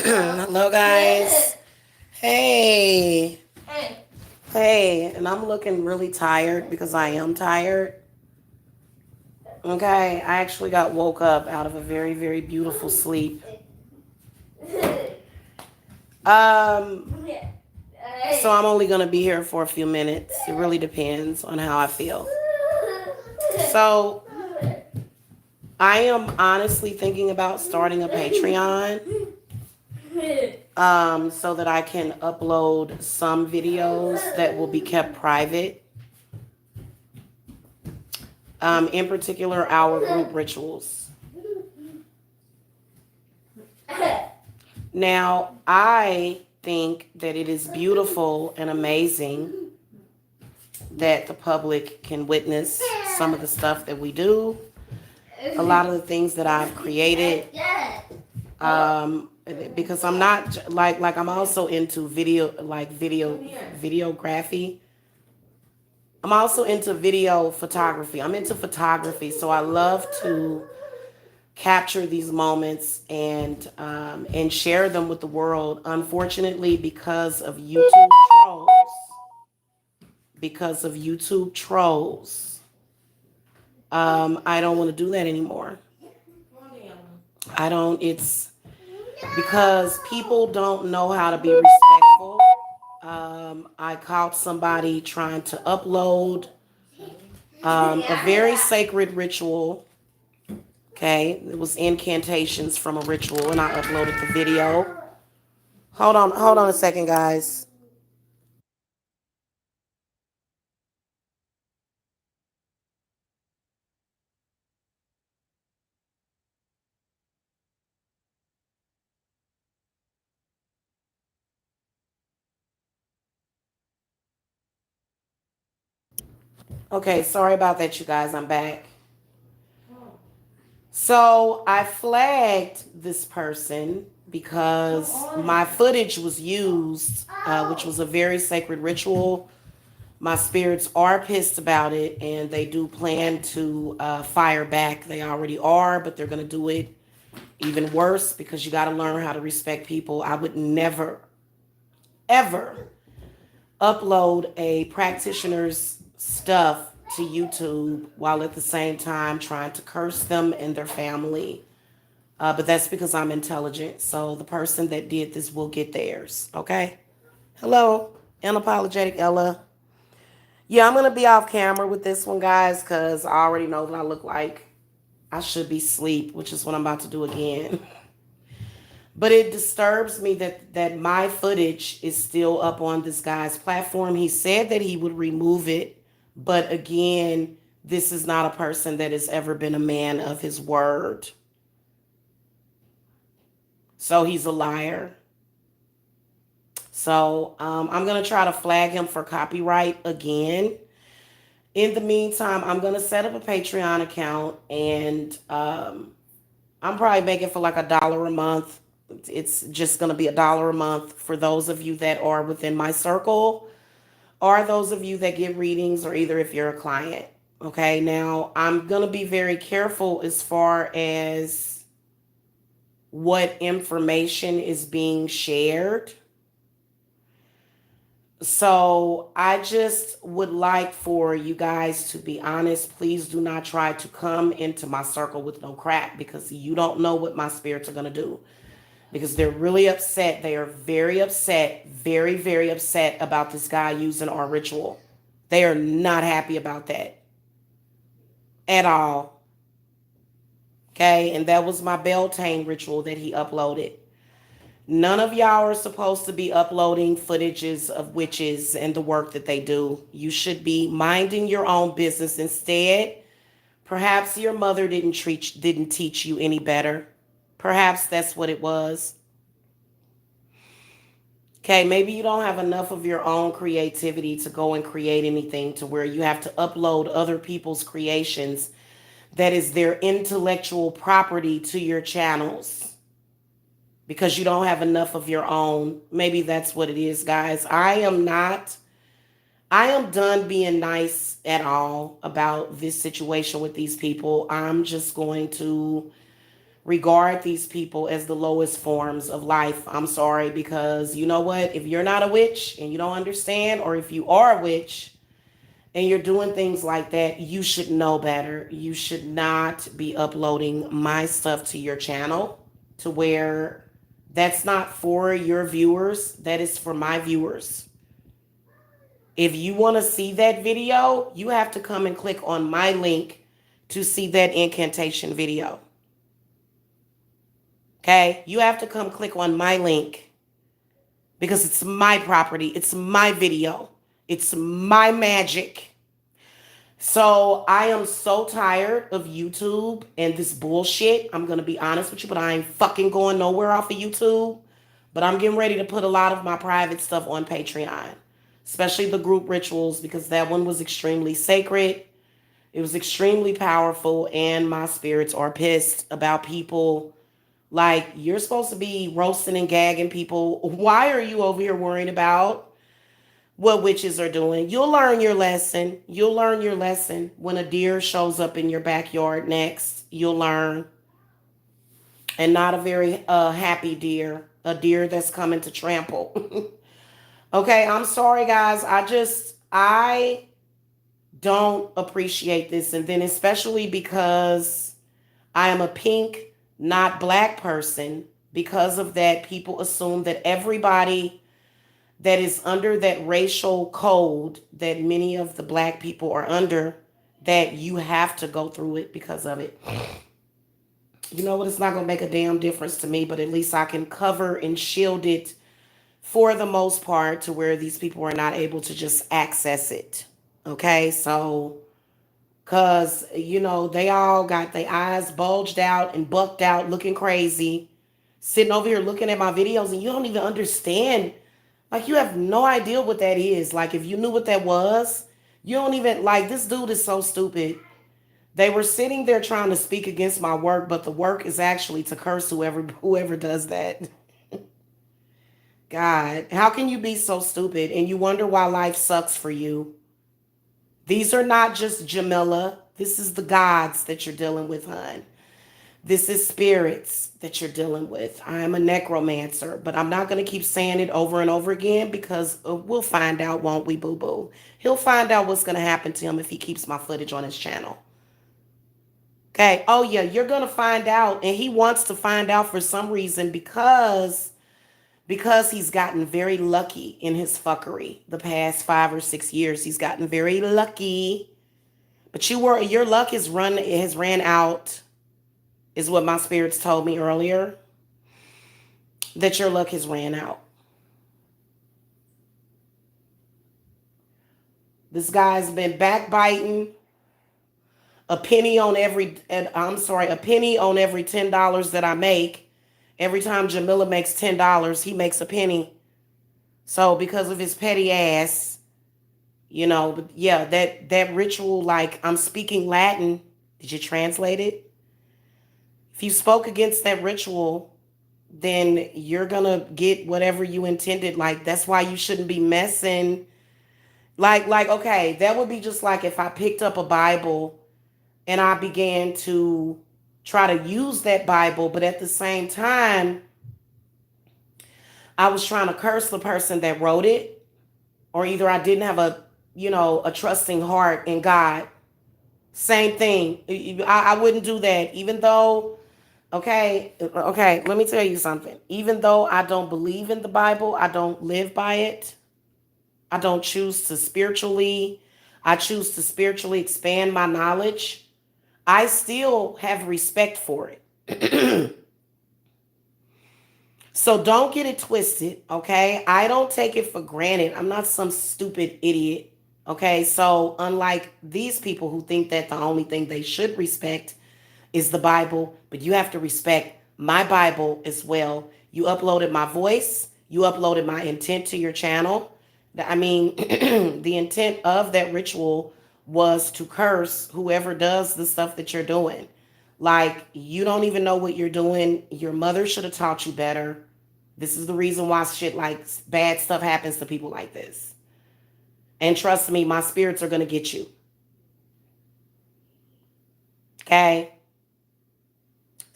Hello, guys. Hey. Hey. And I'm looking really tired because I am tired. Okay. I actually got woke up out of a very, very beautiful sleep. Um, so I'm only going to be here for a few minutes. It really depends on how I feel. So I am honestly thinking about starting a Patreon. So that I can upload some videos that will be kept private. In particular, our group rituals. Now, I think that it is beautiful and amazing that the public can witness some of the stuff that we do, a lot of the things that I've created. Because I'm not like I'm also into videography. I'm also into video photography. I'm into photography, so I love to capture these moments and share them with the world. Unfortunately, because of YouTube trolls, I don't want to do that anymore. I don't. It's because people don't know how to be respectful. I caught somebody trying to upload a very sacred ritual. Okay, it was incantations from a ritual, and I uploaded the video. Hold on a second, guys. Okay, sorry about that, you guys. I'm back. So I flagged this person because my footage was used, which was a very sacred ritual. My spirits are pissed about it, and they do plan to fire back. They already are, but they're going to do it even worse because you got to learn how to respect people. I would never, ever upload a practitioner's stuff to YouTube while at the same time trying to curse them and their family. But that's because I'm intelligent. So the person that did this will get theirs. Okay? Hello, unapologetic Ella. Yeah, I'm going to be off camera with this one, guys, because I already know that I look like I should be asleep, which is what I'm about to do again. But it disturbs me that my footage is still up on this guy's platform. He said that he would remove it, but again, this is not a person that has ever been a man of his word. So he's a liar. So I'm going to try to flag him for copyright again. In the meantime, I'm going to set up a Patreon account and I'm probably making for like $1 a month. It's just going to be $1 a month for those of you that are within my circle or those of you that get readings or either if you're a client. Okay, now I'm going to be very careful as far as what information is being shared. So I just would like for you guys to be honest. Please do not try to come into my circle with no crap because you don't know what my spirits are going to do. Because they're really upset. They are very upset, very, very upset about this guy using our ritual. They are not happy about that at all. Okay, and that was my Beltane ritual that he uploaded. None of y'all are supposed to be uploading footages of witches and the work that they do. You should be minding your own business instead. Perhaps your mother didn't teach you any better. Perhaps that's what it was. Okay, maybe you don't have enough of your own creativity to go and create anything to where you have to upload other people's creations that is their intellectual property to your channels because you don't have enough of your own. Maybe that's what it is, guys. I am done being nice at all about this situation with these people. I'm just going to regard these people as the lowest forms of life. I'm sorry, because you know what? If you're not a witch and you don't understand, or if you are a witch and you're doing things like that, you should know better. You should not be uploading my stuff to your channel, to where that's not for your viewers, that is for my viewers. If you want to see that video, you have to come and click on my link to see that incantation video. Okay? You have to come click on my link because it's my property. It's my video. It's my magic. So I am so tired of YouTube and this bullshit. I'm going to be honest with you, but I ain't fucking going nowhere off of YouTube. But I'm getting ready to put a lot of my private stuff on Patreon, especially the group rituals, because that one was extremely sacred. It was extremely powerful, and my spirits are pissed about people. Like, you're supposed to be roasting and gagging people. Why are you over here worrying about what witches are doing? You'll learn your lesson. You'll learn your lesson when a deer shows up in your backyard next. You'll learn. And not a very happy deer. A deer that's coming to trample. Okay, I'm sorry, guys. I don't appreciate this. And then especially because I am a pink, not black person. Because of that, people assume that everybody that is under that racial code that many of the black people are under, that you have to go through it because of it. You know what? It's not going to make a damn difference to me, but at least I can cover and shield it for the most part, to where these people are not able to just access it. Okay? So, because, you know, they all got their eyes bulged out and bucked out, looking crazy, sitting over here looking at my videos, and you don't even understand. Like, you have no idea what that is. Like, if you knew what that was, you don't even, like, this dude is so stupid. They were sitting there trying to speak against my work, but the work is actually to curse whoever does that. God, how can you be so stupid? And you wonder why life sucks for you. These are not just Jamila. This is the gods that you're dealing with, hon. This is spirits that you're dealing with. I am a necromancer, but I'm not going to keep saying it over and over again, because we'll find out, won't we, boo-boo? He'll find out what's going to happen to him if he keeps my footage on his channel. Okay. Oh, yeah, you're going to find out. And he wants to find out for some reason, because he's gotten very lucky in his fuckery the past 5 or 6 years. He's gotten very lucky. But your luck has ran out, is what my spirits told me earlier. That your luck has ran out. This guy's been backbiting. A penny on every $10 that I make. Every time Jamila makes $10, he makes a penny. So because of his petty ass, you know, but yeah, that ritual, like, I'm speaking Latin. Did you translate it? If you spoke against that ritual, then you're gonna get whatever you intended. Like, that's why you shouldn't be messing. Like, okay, that would be just like if I picked up a Bible and I began to try to use that Bible, but at the same time, I was trying to curse the person that wrote it, or either I didn't have a trusting heart in God. Same thing. I wouldn't do that, even though, okay, let me tell you something. Even though I don't believe in the Bible, I don't live by it. I choose to spiritually expand my knowledge. I still have respect for it. So don't get it twisted, okay? I don't take it for granted. I'm not some stupid idiot, okay? So unlike these people who think that the only thing they should respect is the Bible, but you have to respect my Bible as well. You uploaded my voice. You uploaded my intent to your channel. I mean, the intent of that ritual was to curse whoever does the stuff that you're doing. Like, you don't even know what you're doing. Your mother should have taught you better. This is the reason why shit like bad stuff happens to people like this. And trust me, my spirits are going to get you. Okay?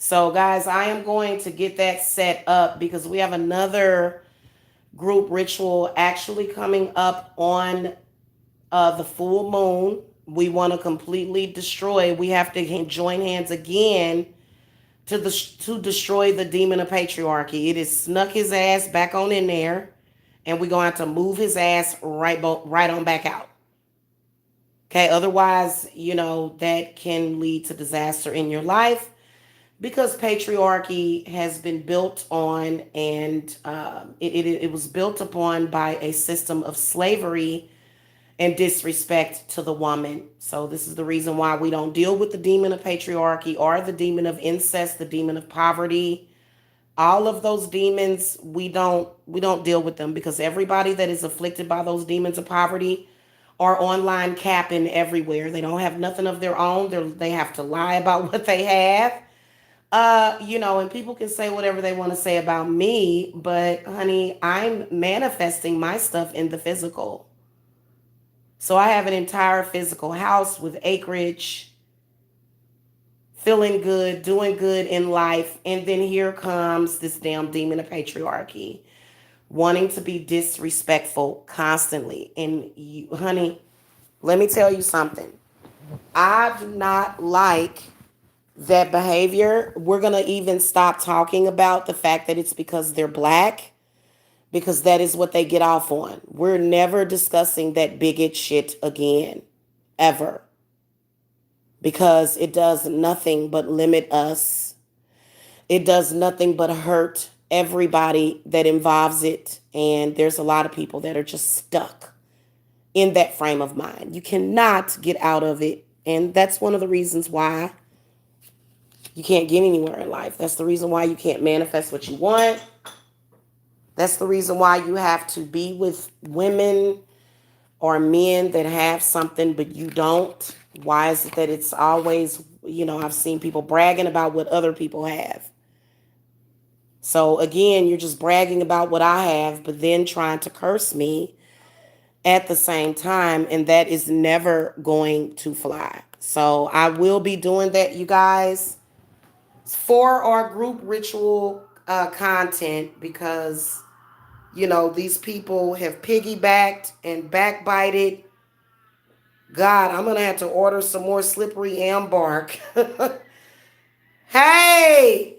So, guys, I am going to get that set up because we have another group ritual actually coming up on the full moon. We want to completely destroy. We have to join hands again to destroy the demon of patriarchy. It has snuck his ass back on in there, and we're going to have to move his ass right on back out. Okay, otherwise, that can lead to disaster in your life because patriarchy has been built on and it was built upon by a system of slavery and disrespect to the woman. So this is the reason why we don't deal with the demon of patriarchy or the demon of incest, the demon of poverty. All of those demons, we don't deal with them because everybody that is afflicted by those demons of poverty are online capping everywhere. They don't have nothing of their own. They have to lie about what they have. And people can say whatever they want to say about me, but honey, I'm manifesting my stuff in the physical. So I have an entire physical house with acreage, feeling good, doing good in life. And then here comes this damn demon of patriarchy, wanting to be disrespectful constantly. And you, honey, let me tell you something. I do not like that behavior. We're going to even stop talking about the fact that it's because they're black, because that is what they get off on. We're never discussing that bigot shit again, ever, because it does nothing but limit us. It does nothing but hurt everybody that involves it. And there's a lot of people that are just stuck in that frame of mind. You cannot get out of it. And that's one of the reasons why you can't get anywhere in life. That's the reason why you can't manifest what you want. That's the reason why you have to be with women or men that have something but you don't. Why is it that it's always, I've seen people bragging about what other people have. So again, you're just bragging about what I have, but then trying to curse me at the same time, and that is never going to fly. So I will be doing that, you guys, for our group ritual content because these people have piggybacked and backbited. God, I'm gonna have to order some more slippery ambark. Hey,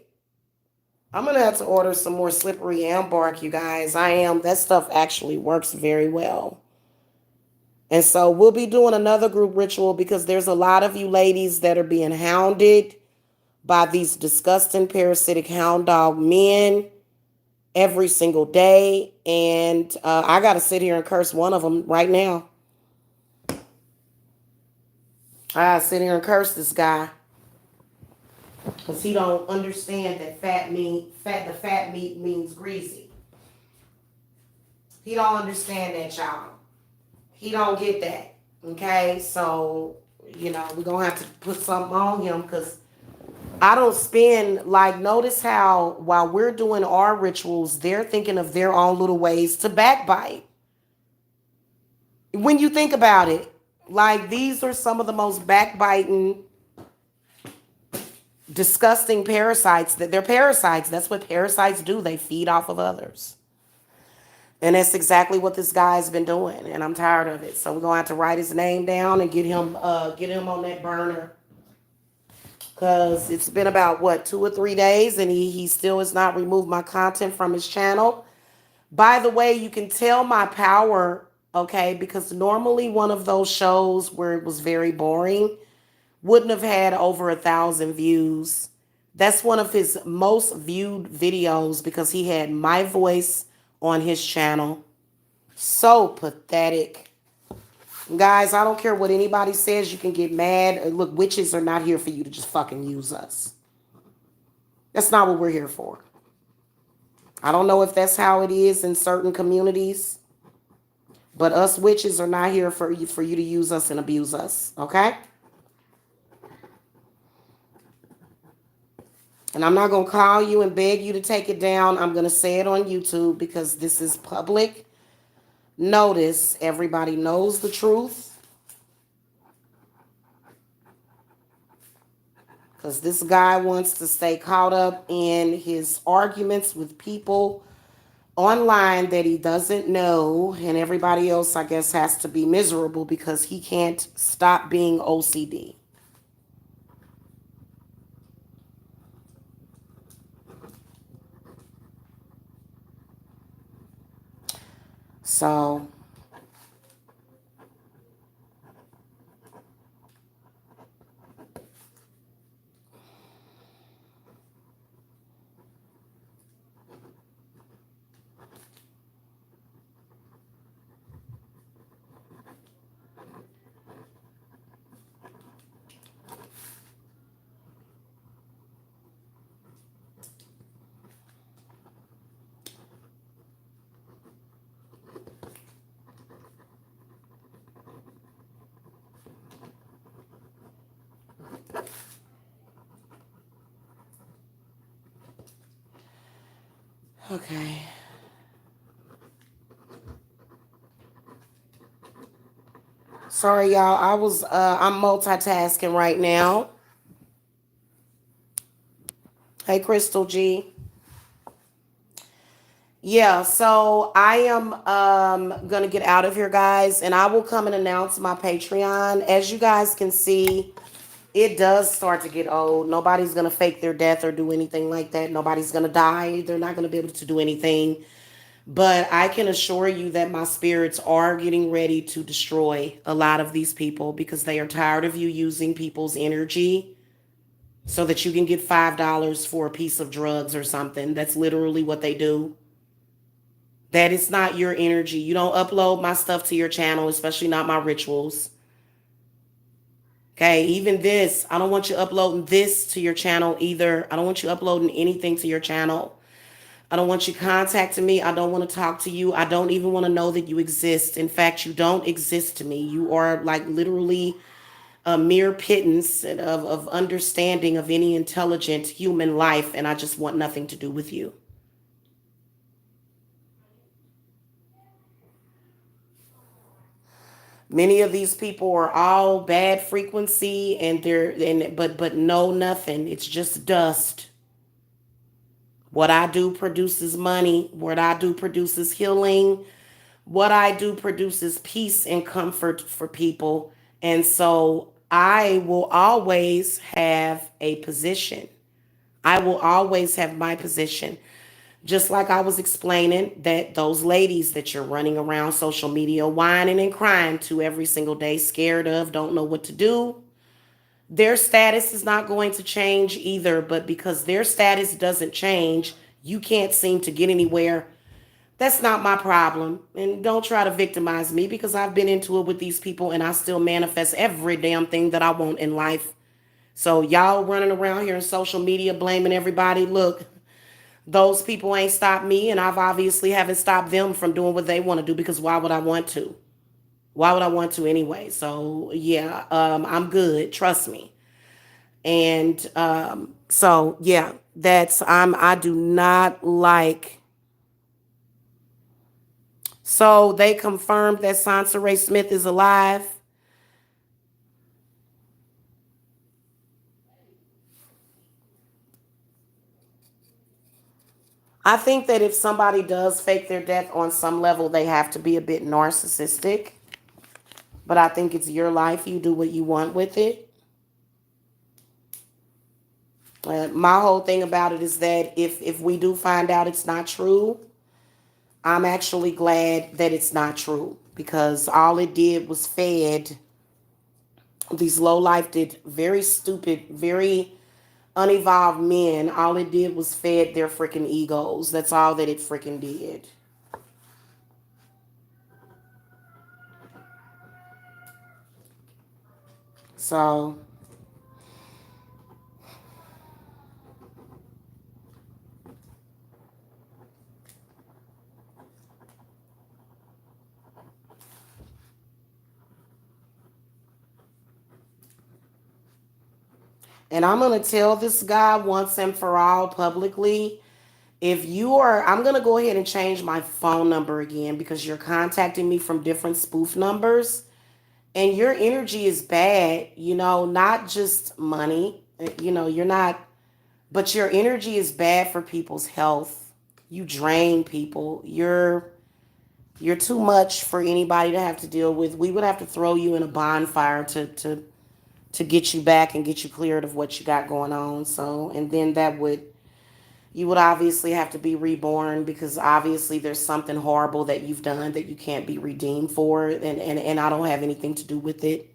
I'm gonna have to order some more slippery ambark, you guys. I am. That stuff actually works very well. And so we'll be doing another group ritual because there's a lot of you ladies that are being hounded by these disgusting parasitic hound dog men every single day. And I got to sit here and curse one of them right now. I got to sit here and curse this guy because he don't understand that the fat meat means greasy. He don't understand that, y'all. He don't get that. Okay, so we're gonna have to put something on him because I don't spend, like, notice how while we're doing our rituals, they're thinking of their own little ways to backbite. When you think about it, like, these are some of the most backbiting, disgusting parasites. That they're parasites. That's what parasites do. They feed off of others. And that's exactly what this guy's been doing. And I'm tired of it. So we're going to have to write his name down and get him on that burner. Because it's been about, 2 or 3 days, and he still has not removed my content from his channel. By the way, you can tell my power, okay, because normally one of those shows where it was very boring wouldn't have had over 1,000 views. That's one of his most viewed videos because he had my voice on his channel. So pathetic. Guys, I don't care what anybody says. You can get mad. Look, witches are not here for you to just fucking use us. That's not what we're here for. I don't know if that's how it is in certain communities, but us witches are not here for you to use us and abuse us, okay? And I'm not going to call you and beg you to take it down. I'm going to say it on YouTube because this is public notice. Everybody knows the truth. Because this guy wants to stay caught up in his arguments with people online that he doesn't know, and everybody else, I guess, has to be miserable because he can't stop being OCD. So, okay. Sorry, y'all. I'm multitasking right now. Hey, Crystal G. Yeah, so I am gonna get out of here, guys, and I will come and announce my Patreon. As you guys can see, it does start to get old. Nobody's gonna fake their death or do anything like that. Nobody's gonna die. They're not gonna be able to do anything. But I can assure you that my spirits are getting ready to destroy a lot of these people because they are tired of you using people's energy so that you can get $5 for a piece of drugs or something. That's literally what they do. That is not your energy. You don't upload my stuff to your channel, especially not my rituals. Okay, even this, I don't want you uploading this to your channel either. I don't want you uploading anything to your channel. I don't want you contacting me. I don't want to talk to you. I don't even want to know that you exist. In fact, you don't exist to me. You are like literally a mere pittance of understanding of any intelligent human life, and I just want nothing to do with you. Many of these people are all bad frequency and but no nothing. It's just dust. What I do produces money. What I do produces healing. What I do produces peace and comfort for people. And so I will always have a position. I will always have my position. Just like I was explaining that those ladies that you're running around social media whining and crying to every single day, scared of, don't know what to do, their status is not going to change either. But because their status doesn't change, you can't seem to get anywhere. That's not my problem. And don't try to victimize me because I've been into it with these people and I still manifest every damn thing that I want in life. So y'all running around here in social media blaming everybody. Look, those people ain't stopped me, and I've obviously haven't stopped them from doing what they want to do because why would I want to? Why would I want to anyway? So yeah, I'm good. Trust me. And so yeah, I do not like. So they confirmed that Sansa Ray Smith is alive. I think that if somebody does fake their death on some level, they have to be a bit narcissistic. But I think it's your life. You do what you want with it. My whole thing about it is that if we do find out it's not true, I'm actually glad that it's not true because all it did was fed these low life did very stupid, very unevolved men. All it did was fed their freaking egos. That's all that it freaking did. So, and I'm gonna tell this guy once and for all publicly. If you are, I'm going to go ahead and change my phone number again because you're contacting me from different spoof numbers and your energy is bad, not just money. You know, you're not, but your energy is bad for people's health. You drain people. You're too much for anybody to have to deal with. We would have to throw you in a bonfire to get you back and get you cleared of what you got going on. So, and then that would, you would obviously have to be reborn because obviously there's something horrible that you've done that you can't be redeemed for. And I don't have anything to do with it.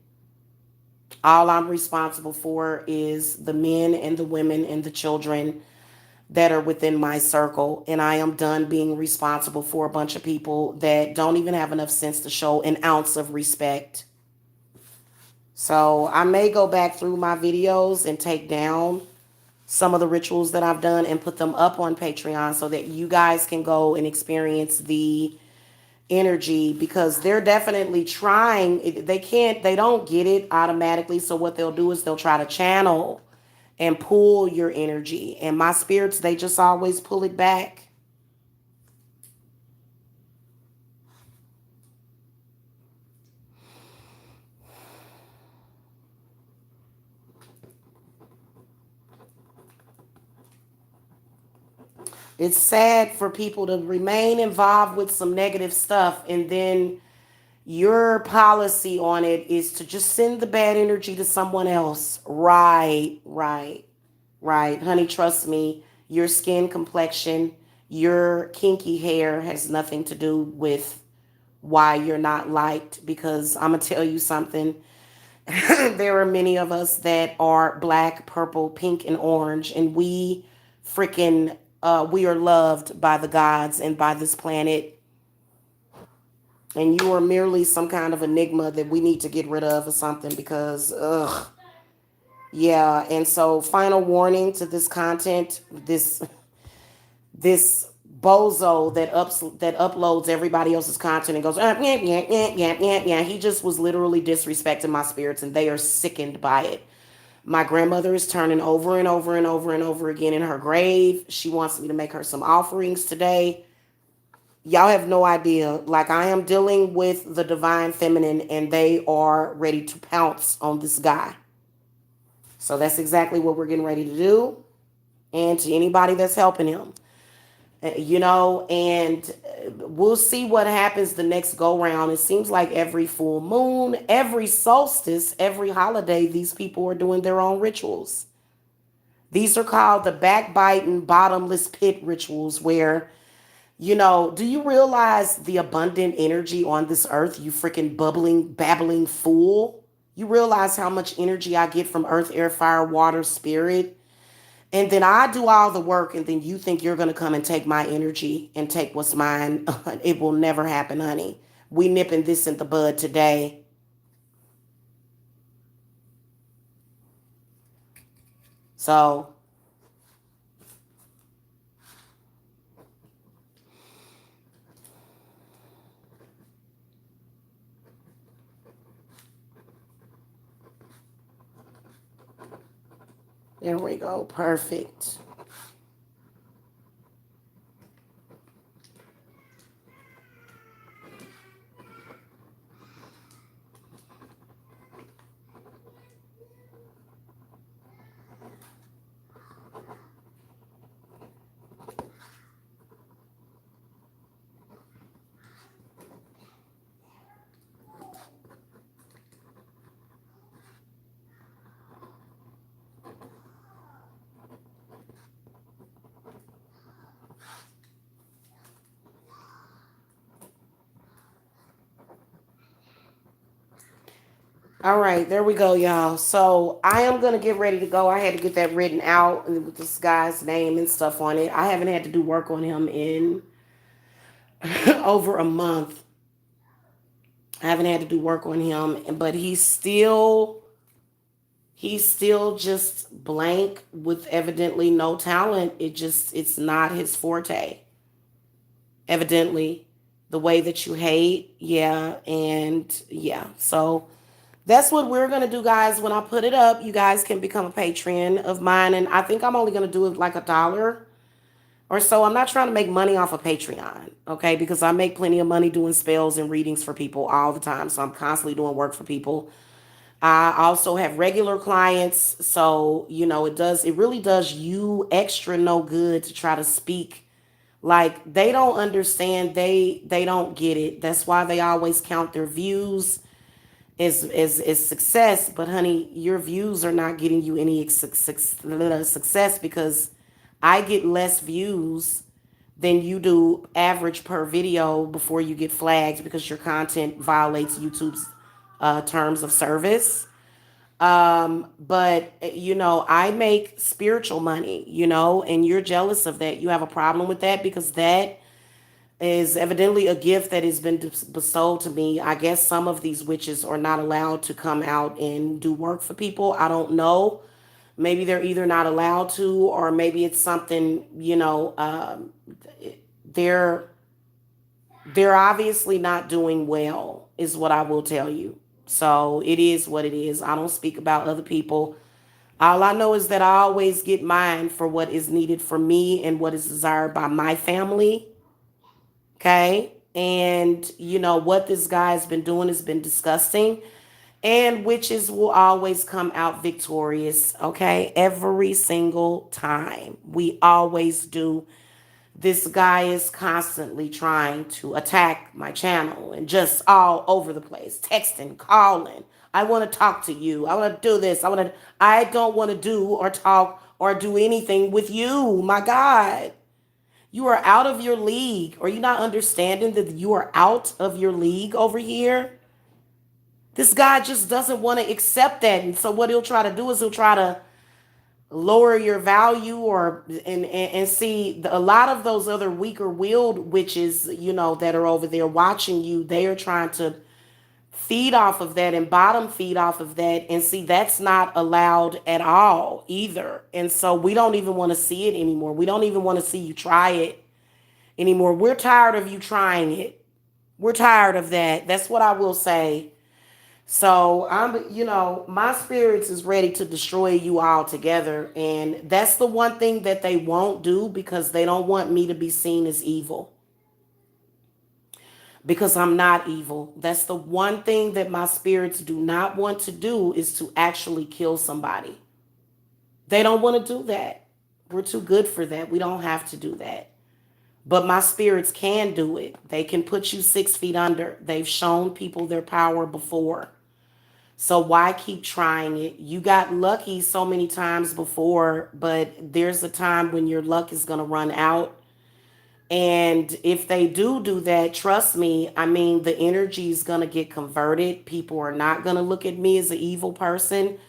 All I'm responsible for is the men and the women and the children that are within my circle. And I am done being responsible for a bunch of people that don't even have enough sense to show an ounce of respect. So I may go back through my videos and take down some of the rituals that I've done and put them up on Patreon so that you guys can go and experience the energy, because they're definitely trying. They don't get it automatically. So what they'll do is they'll try to channel and pull your energy. And my spirits, they just always pull it back. It's sad for people to remain involved with some negative stuff, and then your policy on it is to just send the bad energy to someone else. Right, right, right. Honey, trust me, your skin complexion, your kinky hair has nothing to do with why you're not liked, because I'm going to tell you something. There are many of us that are black, purple, pink, and orange, and we are loved by the gods and by this planet. And you are merely some kind of enigma that we need to get rid of or something, because, ugh. Yeah, and so final warning to this content, this bozo that uploads everybody else's content and goes, yeah, yeah, yeah, yeah, yeah, yeah. He just was literally disrespecting my spirits, and they are sickened by it. My grandmother is turning over and over and over and over again in her grave. She wants me to make her some offerings today. Y'all have no idea. Like, I am dealing with the divine feminine, and they are ready to pounce on this guy. So that's exactly what we're getting ready to do. And to anybody that's helping him, and we'll see what happens the next go round. It seems like every full moon, every solstice, every holiday, these people are doing their own rituals. These are called the backbiting, bottomless pit rituals, where, do you realize the abundant energy on this earth, you freaking bubbling, babbling fool? You realize how much energy I get from earth, air, fire, water, spirit? And then I do all the work, and then you think you're going to come and take my energy and take what's mine. It will never happen, honey. We nipping this in the bud today. So, there we go. Perfect. All right, there we go, y'all. So I am gonna get ready to go. I had to get that written out with this guy's name and stuff on it. I haven't had to do work on him in over a month. I haven't had to do work on him, but he's still just blank with evidently no talent. It's not his forte. Evidently, the way that you hate, yeah, and yeah. So that's what we're gonna do, guys. When I put it up, you guys can become a patron of mine, and I think I'm only gonna do it like $1 or so. I'm not trying to make money off of Patreon, okay? Because I make plenty of money doing spells and readings for people all the time, so I'm constantly doing work for people. I also have regular clients, so it really does you extra no good to try to speak. Like, they don't understand, they don't get it. That's why they always count their views as success. But honey, your views are not getting you any success, because I get less views than you do average per video before you get flagged because your content violates YouTube's terms of service. But I make spiritual money, and you're jealous of that. You have a problem with that because that is evidently a gift that has been bestowed to me. I guess some of these witches are not allowed to come out and do work for people. I don't know. Maybe they're either not allowed to, or maybe it's something, they're they're obviously not doing well, is what I will tell you. So it is what it is. I don't speak about other people. All I know is that I always get mine for what is needed for me and what is desired by my family. Okay. And what this guy has been doing has been disgusting. And witches will always come out victorious. Okay. Every single time. We always do. This guy is constantly trying to attack my channel and just all over the place, texting, calling. I want to talk to you. I want to do this. I don't want to do or talk or do anything with you. My God. You are out of your league. Are you not understanding that you are out of your league over here? This guy just doesn't want to accept that. And so what he'll try to do is he'll try to lower your value, or and see a lot of those other weaker willed witches, that are over there watching you. They are trying to feed off of that and bottom feed off of that, and see that's not allowed at all either. And so we don't even want to see it anymore. We don't even want to see you try it anymore. We're tired of you trying it. We're tired of that. That's what I will say. So my spirits is ready to destroy you all together. And that's the one thing that they won't do, because they don't want me to be seen as evil. Because I'm not evil. That's the one thing that my spirits do not want to do, is to actually kill somebody. They don't want to do that. We're too good for that. We don't have to do that. But my spirits can do it. They can put you 6 feet under. They've shown people their power before. So why keep trying it? You got lucky so many times before, but there's a time when your luck is going to run out. And if they do that, trust me, I mean, the energy is going to get converted. People are not going to look at me as an evil person.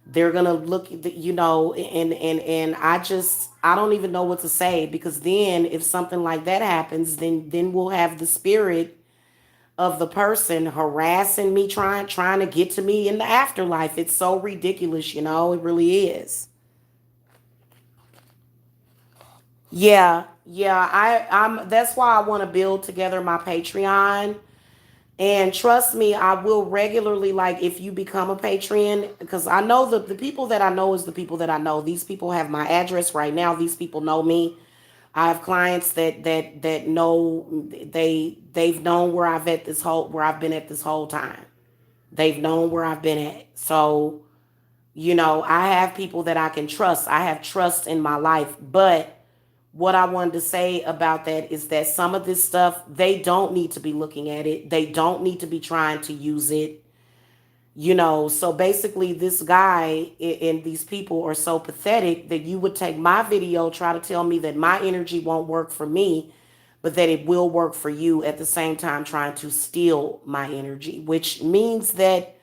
They're going to look, and I don't even know what to say, because then if something like that happens, then we'll have the spirit of the person harassing me, trying to get to me in the afterlife. It's so ridiculous, it really is. Yeah, I'm that's why I want to build together my Patreon. And trust me, I will regularly, like, if you become a patron, because I know the people that I know is the people that I know. These people have my address right now. These people know me. I have clients that know, they've known where I've been at this whole time. They've known where I've been at. So, I have people that I can trust. I have trust in my life. But what I wanted to say about that is that some of this stuff, they don't need to be looking at it. They don't need to be trying to use it. So basically this guy and these people are so pathetic that you would take my video, try to tell me that my energy won't work for me, but that it will work for you, at the same time trying to steal my energy, which means that,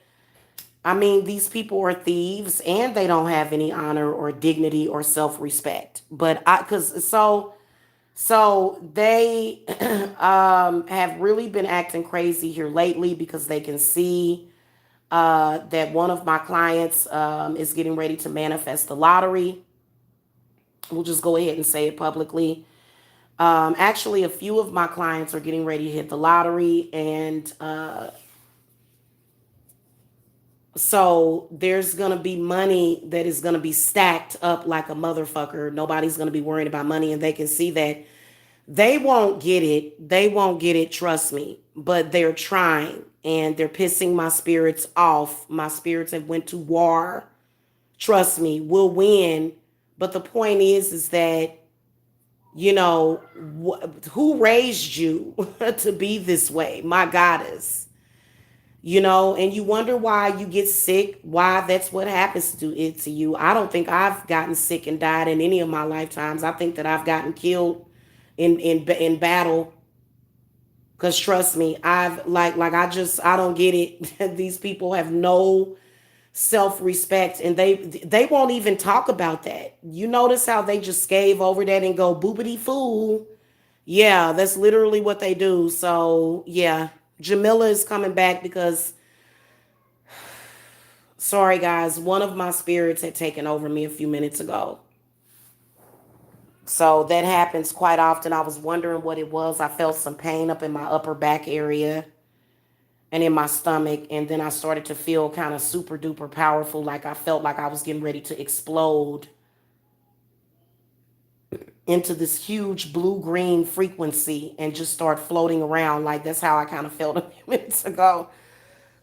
I mean, these people are thieves and they don't have any honor or dignity or self-respect. But so they have really been acting crazy here lately, because they can see that one of my clients is getting ready to manifest the lottery. We'll just go ahead and say it publicly. Actually, a few of my clients are getting ready to hit the lottery, and so there's going to be money that is going to be stacked up like a motherfucker. Nobody's going to be worrying about money, and they can see that. They won't get it. They won't get it, trust me. But they're trying. and they're pissing my spirits off. My spirits have went to war. Trust me, we'll win. But the point is that, you know, who raised you to be this way? My goddess. You know, and you wonder why you get sick, why that's what happens to it to you. I don't think I've gotten sick and died in any of my lifetimes. I think that I've gotten killed in battle. Cause trust me, I've like I don't get it. These people have no self-respect, and they won't even talk about that. You notice how they just scave over that and go boopity fool. Yeah, that's literally what they do. So yeah, Jamila is coming back because, sorry guys, one of my spirits had taken over me a few minutes ago. So that happens quite often. I was wondering what it was. I felt some pain up in my upper back area and in my stomach. And then I started to feel kind of super duper powerful. Like I felt like I was getting ready to explode into this huge blue green frequency and just start floating around. Like that's how I kind of felt a few minutes ago.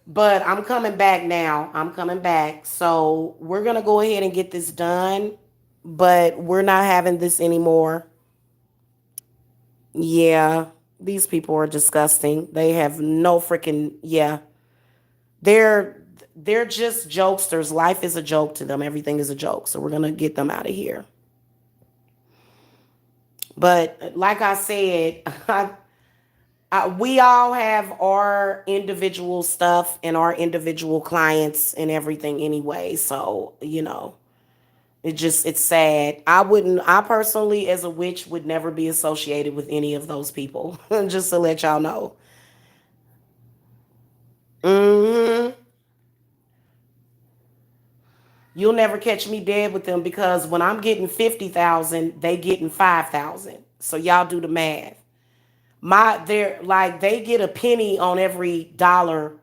But I'm coming back now. I'm coming back. So we're going to go ahead and get this done. But we're not having this anymore. Yeah. These people are disgusting. They have no freaking, yeah. They're they're just jokesters. Life is a joke to them. Everything is a joke. So we're going to get them out of here. But like I said, we all have our individual stuff and our individual clients and everything anyway. So, you know, it's sad. I personally, as a witch, would never be associated with any of those people. Just to let y'all know. Hmm. You'll never catch me dead with them because when I'm getting 50,000, they getting 5,000. So y'all do the math. They're like they get a penny on every dollar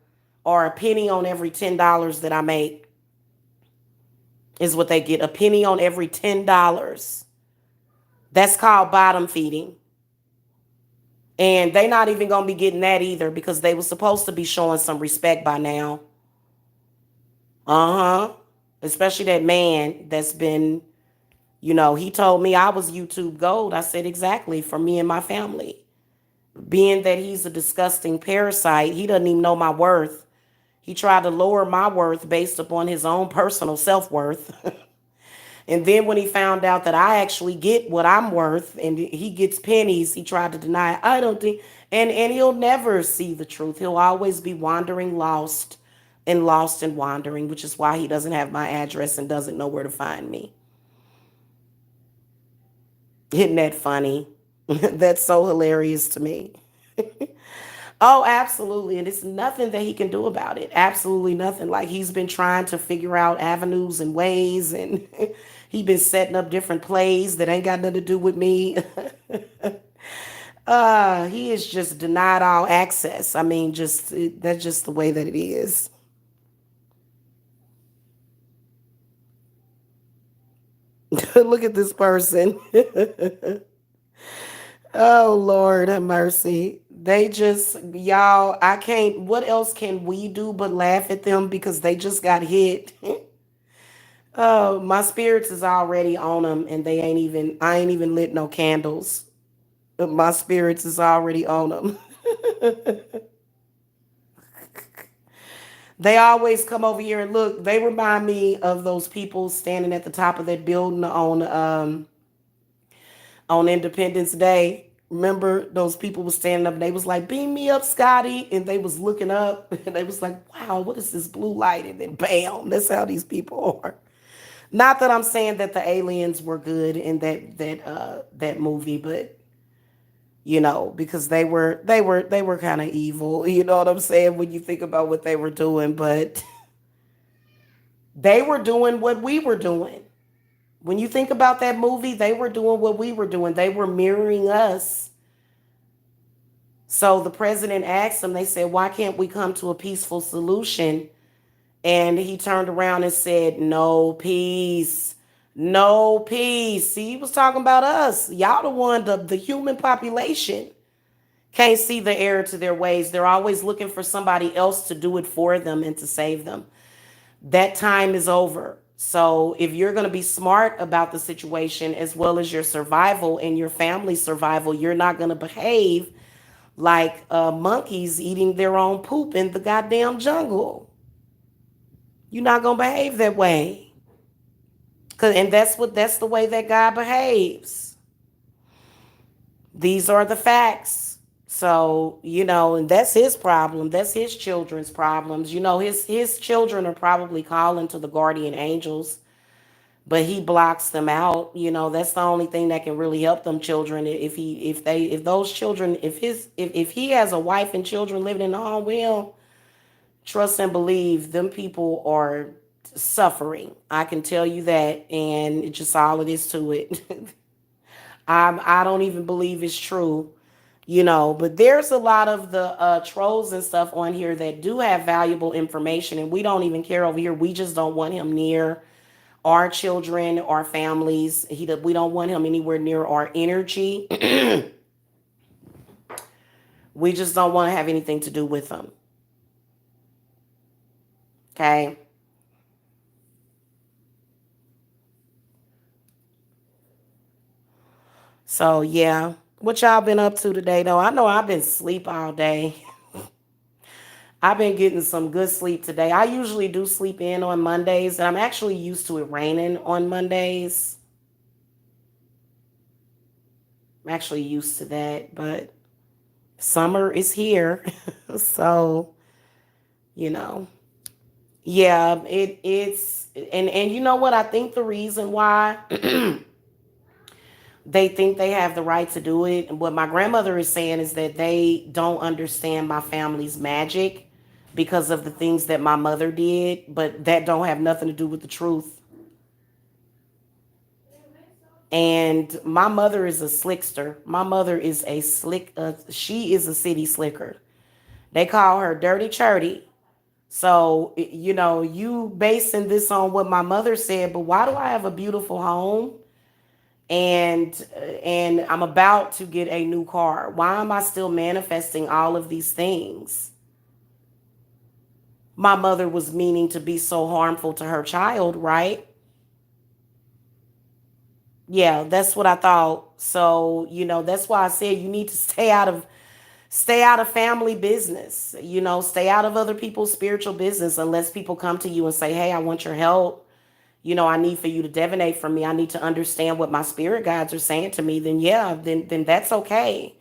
or a penny on every $10 that I make is what they get. A penny on every $10. That's called bottom feeding. And they not even gonna be getting that either because they were supposed to be showing some respect by now. Uh-huh. Especially that man that's been, he told me I was YouTube gold. I said exactly for me and my family. Being that he's a disgusting parasite, he doesn't even know my worth. He tried to lower my worth based upon his own personal self-worth. And then when he found out that I actually get what I'm worth and he gets pennies, he tried to deny it. I don't think, and he'll never see the truth. He'll always be wandering lost and wandering, which is why he doesn't have my address and doesn't know where to find me. Isn't that funny? That's so hilarious to me. Oh, absolutely. And it's nothing that he can do about it. Absolutely nothing. Like he's been trying to figure out avenues and ways, and he been setting up different plays that ain't got nothing to do with me. He is just denied all access. I mean, that's just the way that it is. Look at this person. Oh Lord have mercy. They just y'all, I can't what else can we do but laugh at them because they just got hit. Oh, my spirits is already on them and I ain't even lit no candles. But my spirits is already on them. They always come over here and look. They remind me of those people standing at the top of that building on Independence Day. Remember those people was standing up and they was like, beam me up, Scotty. And they was looking up and they was like, wow, what is this blue light? And then bam, that's how these people are. Not that I'm saying that the aliens were good in that movie, but because they were kind of evil. You know what I'm saying? When you think about what they were doing, but they were doing what we were doing. When you think about that movie, they were doing what we were doing. They were mirroring us. So the president asked them, they said, why can't we come to a peaceful solution? And he turned around and said, no peace. No peace. See, he was talking about us. Y'all the one, the human population. Can't see the error to their ways. They're always looking for somebody else to do it for them and to save them. That time is over. So if you're going to be smart about the situation as well as your survival and your family's survival, you're not going to behave like monkeys eating their own poop in the goddamn jungle. You're not going to behave that way. And that's the way that God behaves. These are the facts. So, and that's his problem. That's his children's problems. His children are probably calling to the guardian angels, but he blocks them out. That's the only thing that can really help them children. If those children, if he has a wife and children living in the home with him, trust and believe them people are suffering. I can tell you that, and it's just all it is to it. I don't even believe it's true, but there's a lot of the trolls and stuff on here that do have valuable information, and we don't even care over here. We just don't want him near our children, our families. We don't want him anywhere near our energy. We just don't want to have anything to do with him. Okay. So yeah, what y'all been up to today though? I know I've been asleep all day. I've been getting some good sleep today. I usually do sleep in on Mondays, and I'm actually used to it raining on Mondays. I'm actually used to that, but summer is here. So, you know. Yeah, it's and you know what? I think the reason why they think they have the right to do it, and what my grandmother is saying is that they don't understand my family's magic because of the things that my mother did, but that don't have nothing to do with the truth. And my mother is a slickster. My mother is a slick. She is a city slicker. They call her Dirty Churty. So you basing this on what my mother said, but why do I have a beautiful home and I'm about to get a new car? Why am I still manifesting all of these things? My mother was meaning to be so harmful to her child, right? Yeah, that's what I thought. So, that's why I said you need to stay out of family business. Stay out of other people's spiritual business unless people come to you and say, "Hey, I want your help. I need for you to divinate for me. I need to understand what my spirit guides are saying to me." Then yeah, then that's okay.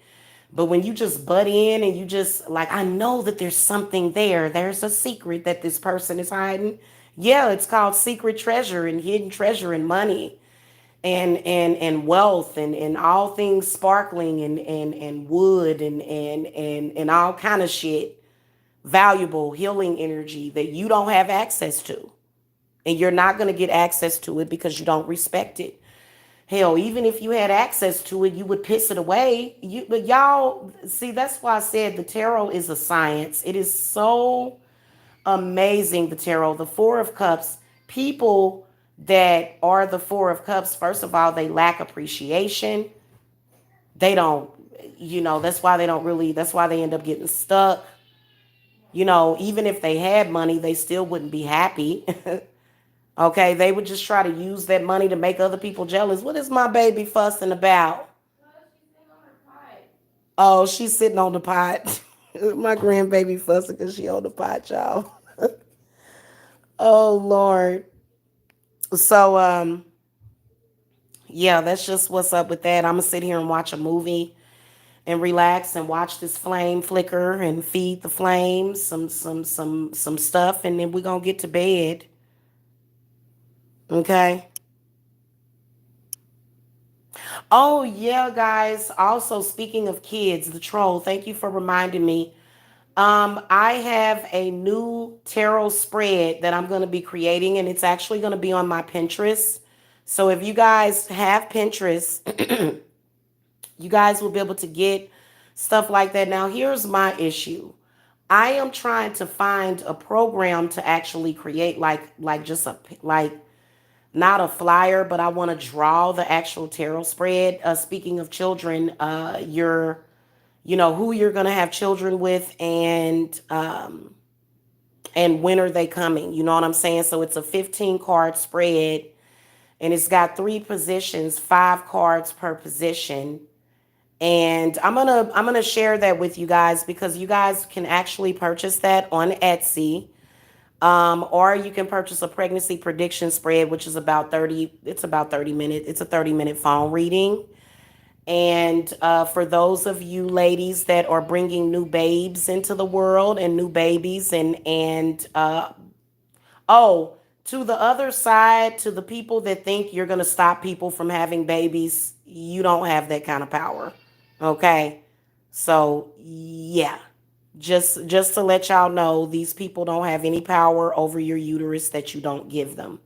But when you just butt in and you just like, I know that there's something there. There's a secret that this person is hiding. Yeah, it's called secret treasure and hidden treasure and money and wealth and all things sparkling and wood and all kind of shit, valuable healing energy that you don't have access to. And you're not going to get access to it because you don't respect it. Hell, even if you had access to it, you would piss it away. But y'all, see, that's why I said the tarot is a science. It is so amazing, the tarot. The Four of Cups, people that are the Four of Cups, first of all, they lack appreciation. They don't, that's why they don't really, that's why they end up getting stuck. Even if they had money, they still wouldn't be happy. Okay, they would just try to use that money to make other people jealous. What is my baby fussing about? Oh, she's sitting on the pot. My grandbaby fussing because she on the pot, y'all. Oh Lord. So yeah, that's just what's up with that. I'm gonna sit here and watch a movie and relax and watch this flame flicker and feed the flames some stuff, and then we're gonna get to bed. Okay. Oh yeah, guys. Also, speaking of kids, the troll. Thank you for reminding me. I have a new tarot spread that I'm going to be creating, and it's actually going to be on my Pinterest. So if you guys have Pinterest, you guys will be able to get stuff like that. Now, here's my issue. I am trying to find a program to actually create like just like not a flyer, but I want to draw the actual tarot spread. Speaking of children, who you're going to have children with, and when are they coming? You know what I'm saying? So it's a 15 card spread, and it's got 3 positions, 5 cards per position. And I'm gonna share that with you guys because you guys can actually purchase that on Etsy. Or you can purchase a pregnancy prediction spread, which is about 30, it's about 30 minutes. It's a 30-minute phone reading. And for those of you ladies that are bringing new babes into the world and new babies, oh, to the other side, to the people that think you're going to stop people from having babies, you don't have that kind of power. Okay? So, yeah. Just to let y'all know, these people don't have any power over your uterus that you don't give them.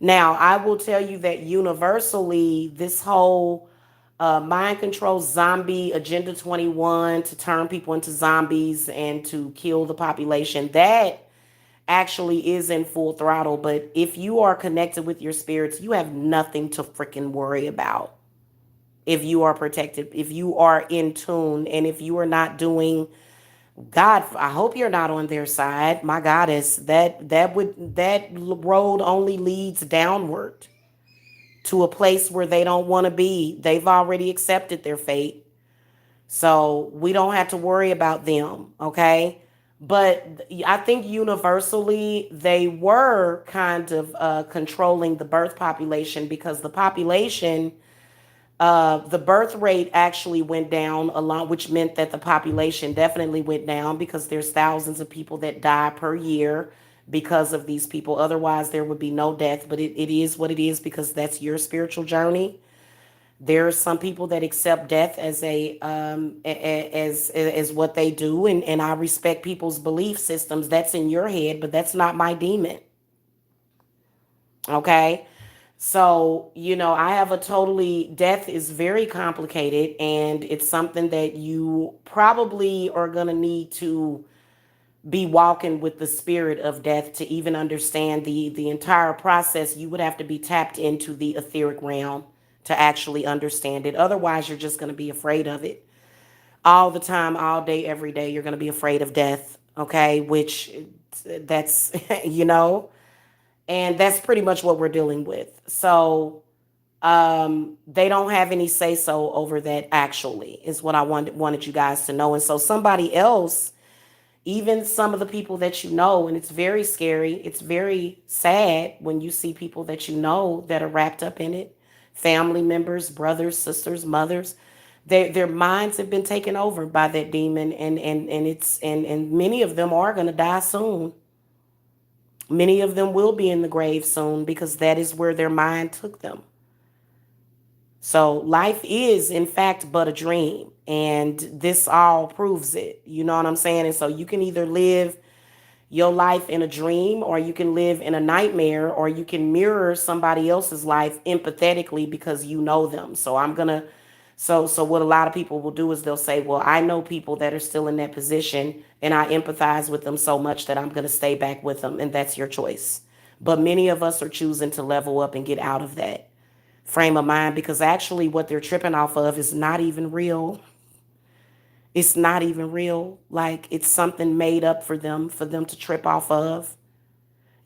Now, I will tell you that universally, this whole mind control zombie agenda 21 to turn people into zombies and to kill the population, that actually is in full throttle. But if you are connected with your spirits, you have nothing to freaking worry about. If you are protected, if you are in tune, and if you are not doing, God, I hope you're not on their side. My goddess, that road only leads downward to a place where they don't want to be. They've already accepted their fate. So we don't have to worry about them, okay? But I think universally they were kind of controlling the birth population because the birth rate actually went down a lot, which meant that the population definitely went down because there's thousands of people that die per year because of these people. Otherwise, there would be no death, but it is what it is because that's your spiritual journey. There are some people that accept death as as what they do, and I respect people's belief systems. That's in your head, but that's not my demon. Okay. So, I have a totally, death is very complicated and it's something that you probably are going to need to be walking with the spirit of death to even understand the entire process. You would have to be tapped into the etheric realm to actually understand it. Otherwise, you're just going to be afraid of it all the time, all day, every day. You're going to be afraid of death. Okay. Which that's, you know, and that's pretty much what we're dealing with. So, they don't have any say so over that, actually, is what I wanted you guys to know. And so somebody else, even some of the people that you know, and it's very scary, it's very sad when you see people that you know that are wrapped up in it, family members, brothers, sisters, mothers, their minds have been taken over by that demon, and many of them are going to die soon. Many of them will be in the grave soon because that is where their mind took them. So life is, in fact, but a dream. And this all proves it. You know what I'm saying? And so you can either live your life in a dream, or you can live in a nightmare, or you can mirror somebody else's life empathetically because you know them. So what a lot of people will do is they'll say, well, I know people that are still in that position and I empathize with them so much that I'm going to stay back with them. And that's your choice. But many of us are choosing to level up and get out of that frame of mind because actually what they're tripping off of is not even real. It's not even real. Like it's something made up for them to trip off of.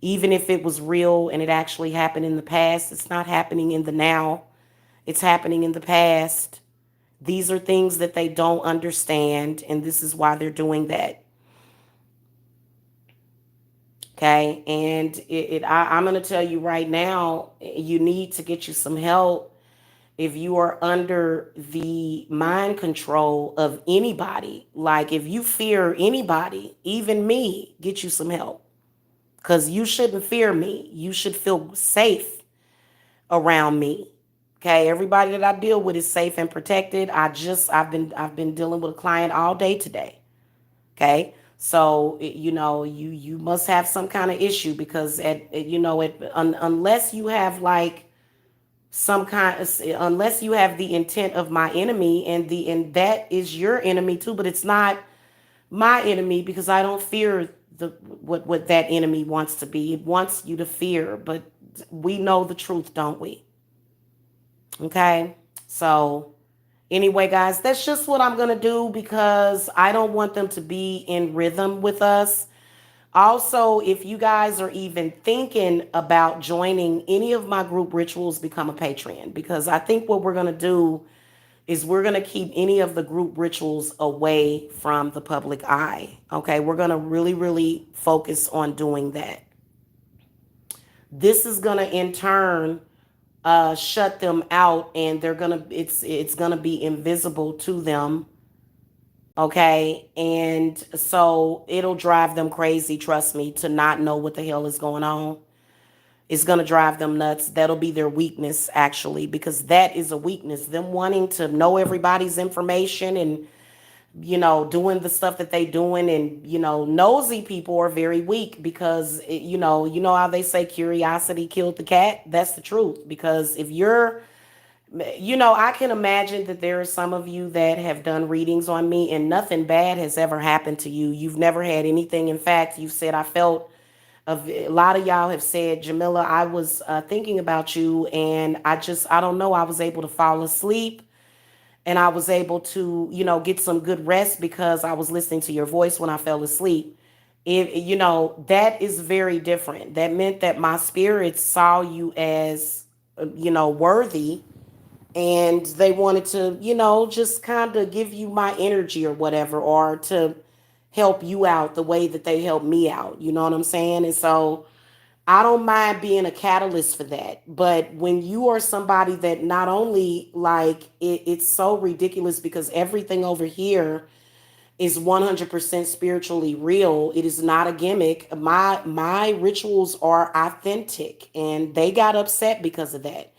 Even if it was real and it actually happened in the past, it's not happening in the now. It's happening in the past. These are things that they don't understand, and this is why they're doing that. Okay, and I'm going to tell you right now, you need to get you some help if you are under the mind control of anybody. Like if you fear anybody, even me, get you some help because you shouldn't fear me. You should feel safe around me. Okay, everybody that I deal with is safe and protected. I've been dealing with a client all day today. Okay, so you must have some kind of issue because unless you have like some kind of, unless you have the intent of my enemy, and that is your enemy too, but it's not my enemy because I don't fear the what that enemy wants to be. It wants you to fear, but we know the truth, don't we? Okay, so Anyway, guys, that's just what I'm going to do because I don't want them to be in rhythm with us. Also, if you guys are even thinking about joining any of my group rituals, become a patron because I think what we're going to do is we're going to keep any of the group rituals away from the public eye. Okay, we're going to really, really focus on doing that. This is going to in turn shut them out, and they're gonna it's gonna be invisible to them. Okay, and so it'll drive them crazy. Trust me, to not know what the hell is going on. It's gonna drive them nuts. That'll be their weakness, actually, because that is a weakness. Them wanting to know everybody's information and doing the stuff that they doing, and nosy people are very weak because how they say curiosity killed the cat. That's the truth. Because if you're I can imagine that there are some of you that have done readings on me and nothing bad has ever happened to you. You've never had anything. In fact, you've said, I felt, a lot of y'all have said, Jamila, I was thinking about you and I don't know, I was able to fall asleep and I was able to, get some good rest because I was listening to your voice when I fell asleep. That is very different. That meant that my spirit saw you as, worthy, and they wanted to, just kind of give you my energy or whatever, or to help you out the way that they helped me out. You know what I'm saying? And so I don't mind being a catalyst for that. But when you are somebody that not only like it's so ridiculous because everything over here is 100% spiritually real. It is not a gimmick. My rituals are authentic, and they got upset because of that.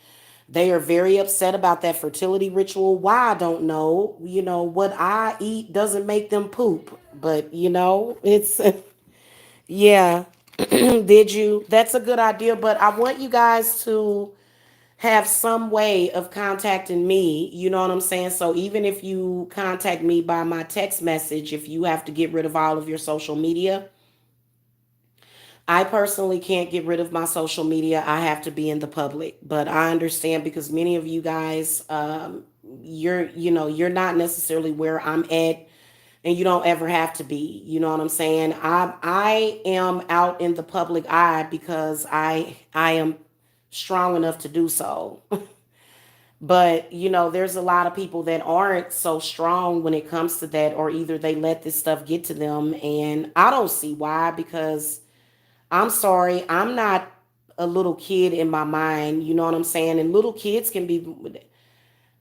They are very upset about that fertility ritual. Why? I don't know. What I eat doesn't make them poop. But, it's, yeah. Did you? That's a good idea. But I want you guys to have some way of contacting me. You know what I'm saying? So even if you contact me by my text message, if you have to get rid of all of your social media, I personally can't get rid of my social media. I have to be in the public. But I understand because many of you guys, you're not necessarily where I'm at, and you don't ever have to be. You know what I'm saying? I am out in the public eye because I am strong enough to do so. But there's a lot of people that aren't so strong when it comes to that, or either they let this stuff get to them, and I don't see why. Because I'm sorry, I'm not a little kid in my mind. You know what I'm saying? And little kids can be,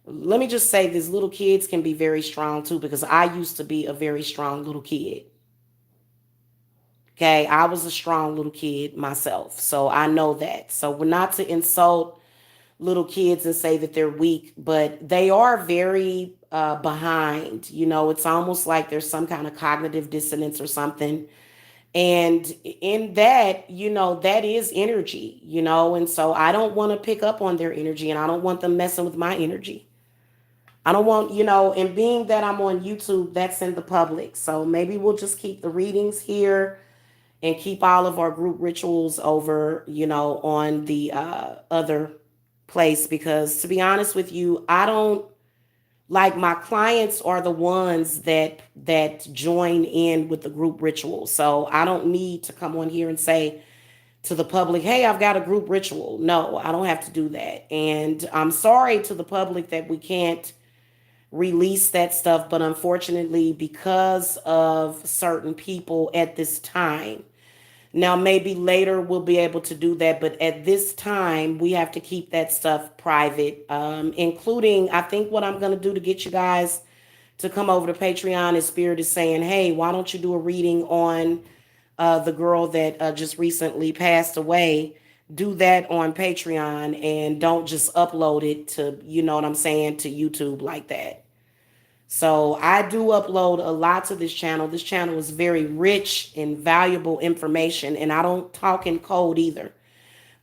let me just say this, little kids can be very strong too, because I used to be a very strong little kid. Okay, I was a strong little kid myself, so I know that. So we're not to insult little kids and say that they're weak, but they are very behind. It's almost like there's some kind of cognitive dissonance or something. And in that, that is energy, and so I don't want to pick up on their energy, and I don't want them messing with my energy. I don't want, and being that I'm on YouTube, that's in the public. So maybe we'll just keep the readings here and keep all of our group rituals over, on the other place. Because to be honest with you, I don't like, my clients are the ones that join in with the group ritual. So I don't need to come on here and say to the public, hey, I've got a group ritual. No, I don't have to do that. And I'm sorry to the public that we can't release that stuff, but unfortunately, because of certain people at this time, now maybe later we'll be able to do that, but at this time we have to keep that stuff private, including, I think what I'm going to do to get you guys to come over to Patreon is Spirit is saying, hey, why don't you do a reading on the girl that just recently passed away? Do that on Patreon and don't just upload it to, you know what I'm saying, to YouTube like that. So I do upload a lot to this channel. This channel is very rich in valuable information, and I don't talk in code either.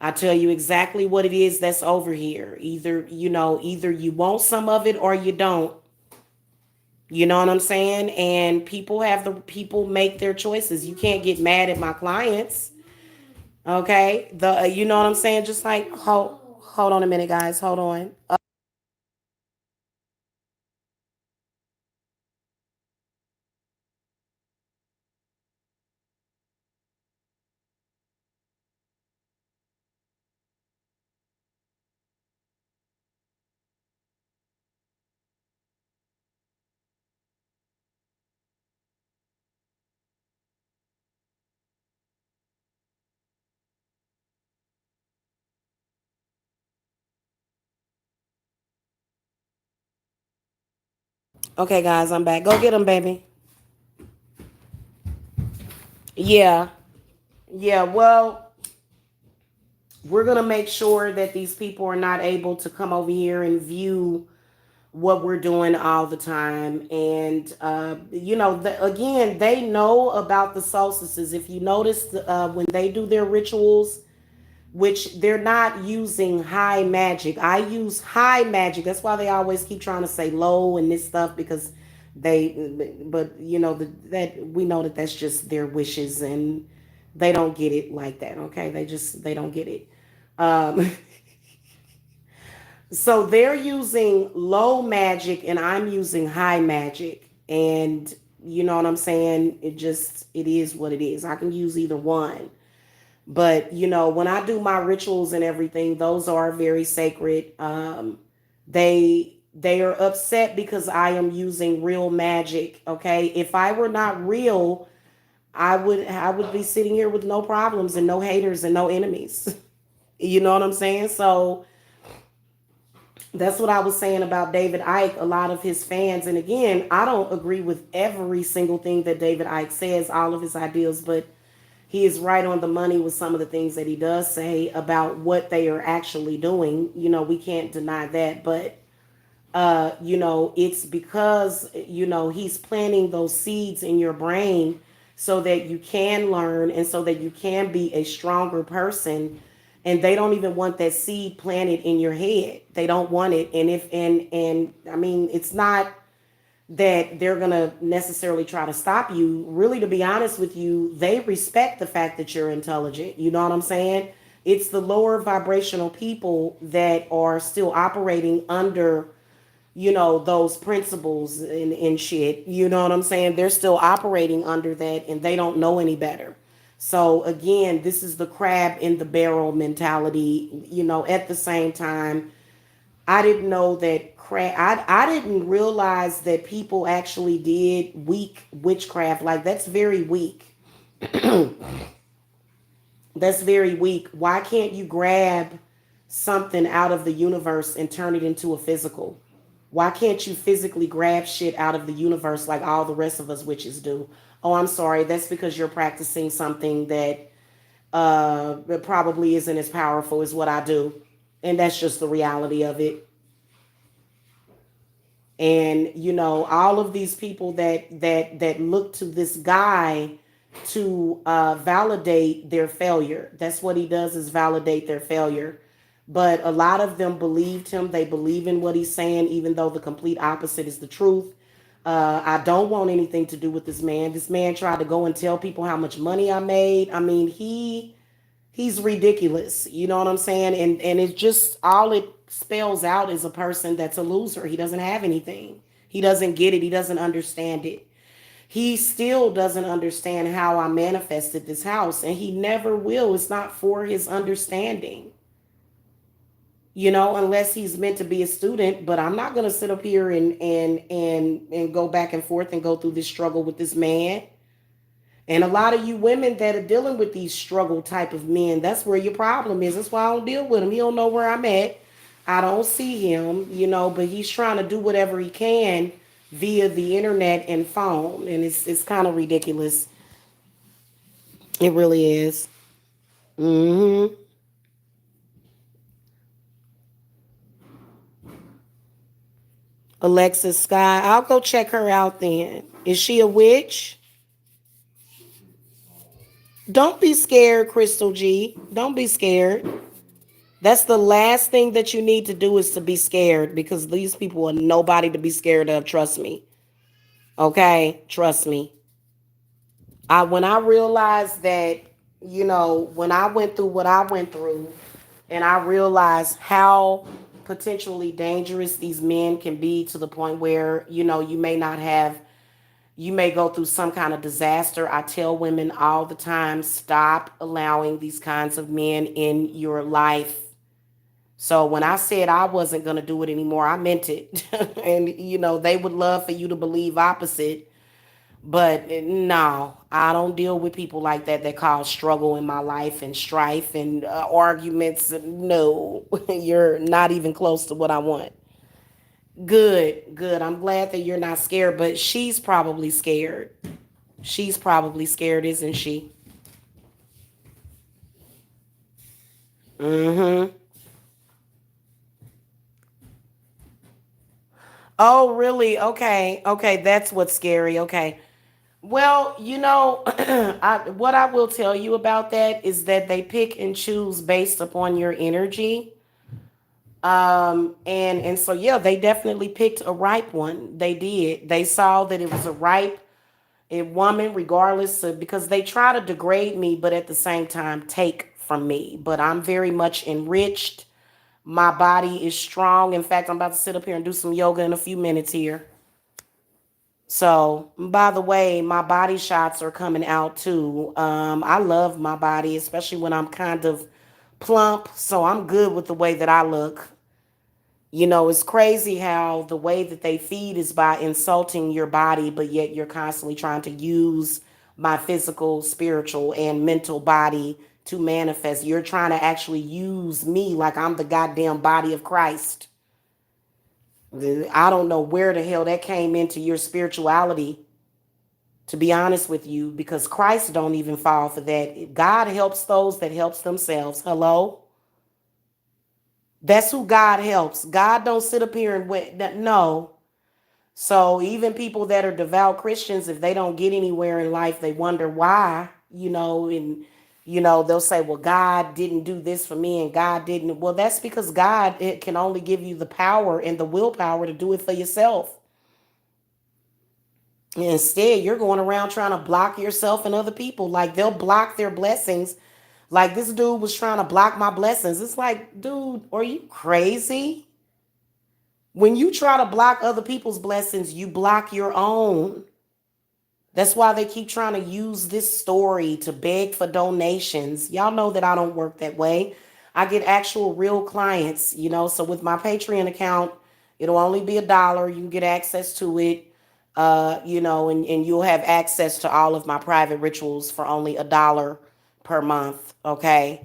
I tell you exactly what it is that's over here. Either you want some of it or you don't. You know what I'm saying? And people make their choices. You can't get mad at my clients. Okay? You know what I'm saying? Just like hold on a minute, guys. Hold on. Okay, guys, I'm back. Go get them, baby. Yeah. Yeah. Well, we're going to make sure that these people are not able to come over here and view what we're doing all the time. And, again, they know about the solstices. If you notice, when they do their rituals, which they're not using high magic. I use high magic. That's why they always keep trying to say low and this stuff because but that we know that that's just their wishes and they don't get it like that. Okay, they don't get it. Um, so they're using low magic and I'm using high magic, and you know what I'm saying. It is what it is. I can use either one. But when I do my rituals and everything, those are very sacred. They are upset because I am using real magic. Okay, if I were not real, I would be sitting here with no problems and no haters and no enemies. You know what I'm saying? So that's what I was saying about David Icke. A lot of his fans, and again, I don't agree with every single thing that David Icke says, all of his ideas, but he is right on the money with some of the things that he does say about what they are actually doing. We can't deny that, but it's because he's planting those seeds in your brain so that you can learn and so that you can be a stronger person. And they don't even want that seed planted in your head. They don't want it. And if and I mean, it's not that they're going to necessarily try to stop you. Really, to be honest with you, they respect the fact that you're intelligent. You know what I'm saying? It's the lower vibrational people that are still operating under, those principles and shit. You know what I'm saying? They're still operating under that and they don't know any better. So again, this is the crab in the barrel mentality. At the same time, I didn't know that I didn't realize that people actually did weak witchcraft. Like that's very weak. That's very weak. Why can't you grab something out of the universe and turn it into a physical? Why can't you physically grab shit out of the universe like all the rest of us witches do? Oh, I'm sorry. That's because you're practicing something that probably isn't as powerful as what I do. And that's just the reality of it. And all of these people that look to this guy to validate their failure. That's what he does, is validate their failure. But a lot of them believed him. They believe in what he's saying, even though the complete opposite is the truth. I don't want anything to do with this man. This man tried to go and tell people how much money I made. I mean, he's ridiculous. You know what I'm saying? And it's just, all it spells out is a person that's a loser. He doesn't have anything. He doesn't get it. He doesn't understand it. He still doesn't understand how I manifested this house, and he never will. It's not for his understanding. Unless he's meant to be a student. But I'm not going to sit up here and go back and forth and go through this struggle with this man. And a lot of you women that are dealing with these struggle type of men, that's where your problem is. That's why I don't deal with him. He don't know where I'm at. I don't see him, but he's trying to do whatever he can via the internet and phone. And it's kind of ridiculous. It really is. Mm-hmm. Alexis Sky. I'll go check her out then. Is she a witch? Don't be scared, Crystal G. Don't be scared. That's the last thing that you need to do, is to be scared, because these people are nobody to be scared of. Trust me. Okay? Trust me. When I realized that, when I went through what I went through, and I realized how potentially dangerous these men can be, to the point where, you may go through some kind of disaster. I tell women all the time, stop allowing these kinds of men in your life. So when I said I wasn't going to do it anymore, I meant it. And, they would love for you to believe opposite. But no, I don't deal with people like that cause struggle in my life and strife and arguments. No, you're not even close to what I want. Good, good. I'm glad that you're not scared, but she's probably scared. She's probably scared, isn't she? Mm-hmm. Oh, really? Okay. Okay, that's what's scary. Okay. Well, what I will tell you about that is that they pick and choose based upon your energy. And so yeah, they definitely picked a ripe one. They did. They saw that it was a woman, regardless of, because they try to degrade me, but at the same time take from me. But I'm very much enriched. My body is strong. In fact, I'm about to sit up here and do some yoga in a few minutes here. So, by the way, my body shots are coming out too. I love my body, especially when I'm kind of plump. So I'm good with the way that I look. It's crazy how the way that they feed is by insulting your body, but yet you're constantly trying to use my physical, spiritual, and mental body to manifest. You're trying to actually use me like I'm the goddamn body of Christ. I don't know where the hell that came into your spirituality, to be honest with you, because Christ don't even fall for that. God helps those that helps themselves. Hello? That's who God helps. God don't sit up here and wait. No. So even people that are devout Christians, if they don't get anywhere in life, they wonder why, and they'll say, well, God didn't do this for me and God didn't. Well, that's because God, it can only give you the power and the willpower to do it for yourself. Instead, you're going around trying to block yourself and other people. Like they'll block their blessings. Like this dude was trying to block my blessings. It's like, dude, are you crazy? When you try to block other people's blessings, you block your own. That's why they keep trying to use this story to beg for donations. Y'all know that I don't work that way. I get actual real clients. So with my Patreon account, it'll only be $1. You can get access to it, and you'll have access to all of my private rituals for only $1 per month. Okay.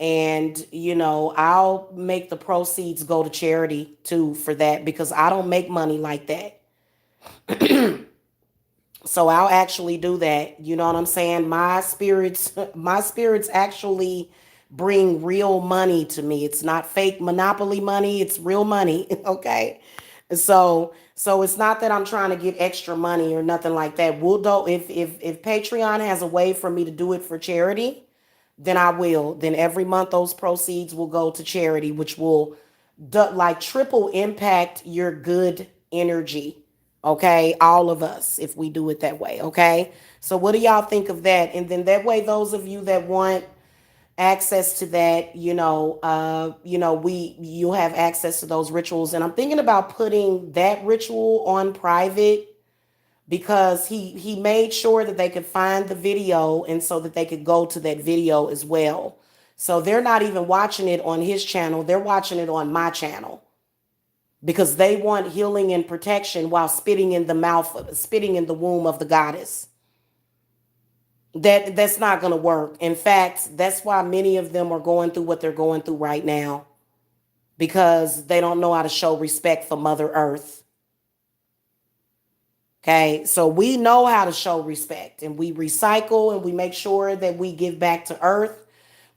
And, I'll make the proceeds go to charity too for that because I don't make money like that. So I'll actually do that. You know what I'm saying? My spirits actually bring real money to me. It's not fake monopoly money, it's real money, okay? So it's not that I'm trying to get extra money or nothing like that. We'll do if Patreon has a way for me to do it for charity, then I will. Then every month those proceeds will go to charity, which will like triple impact your good energy. Okay, all of us, if we do it that way. Okay, so what do y'all think of that? And then that way, those of you that want access to that, we you'll have access to those rituals. And I'm thinking about putting that ritual on private because he made sure that they could find the video and so that they could go to that video as well. So they're not even watching it on his channel, they're watching it on my channel because they want healing and protection while spitting in the womb of the goddess. That's not going to work. In fact, that's why many of them are going through what they're going through right now because they don't know how to show respect for Mother Earth. Okay, so we know how to show respect and we recycle and we make sure that we give back to Earth.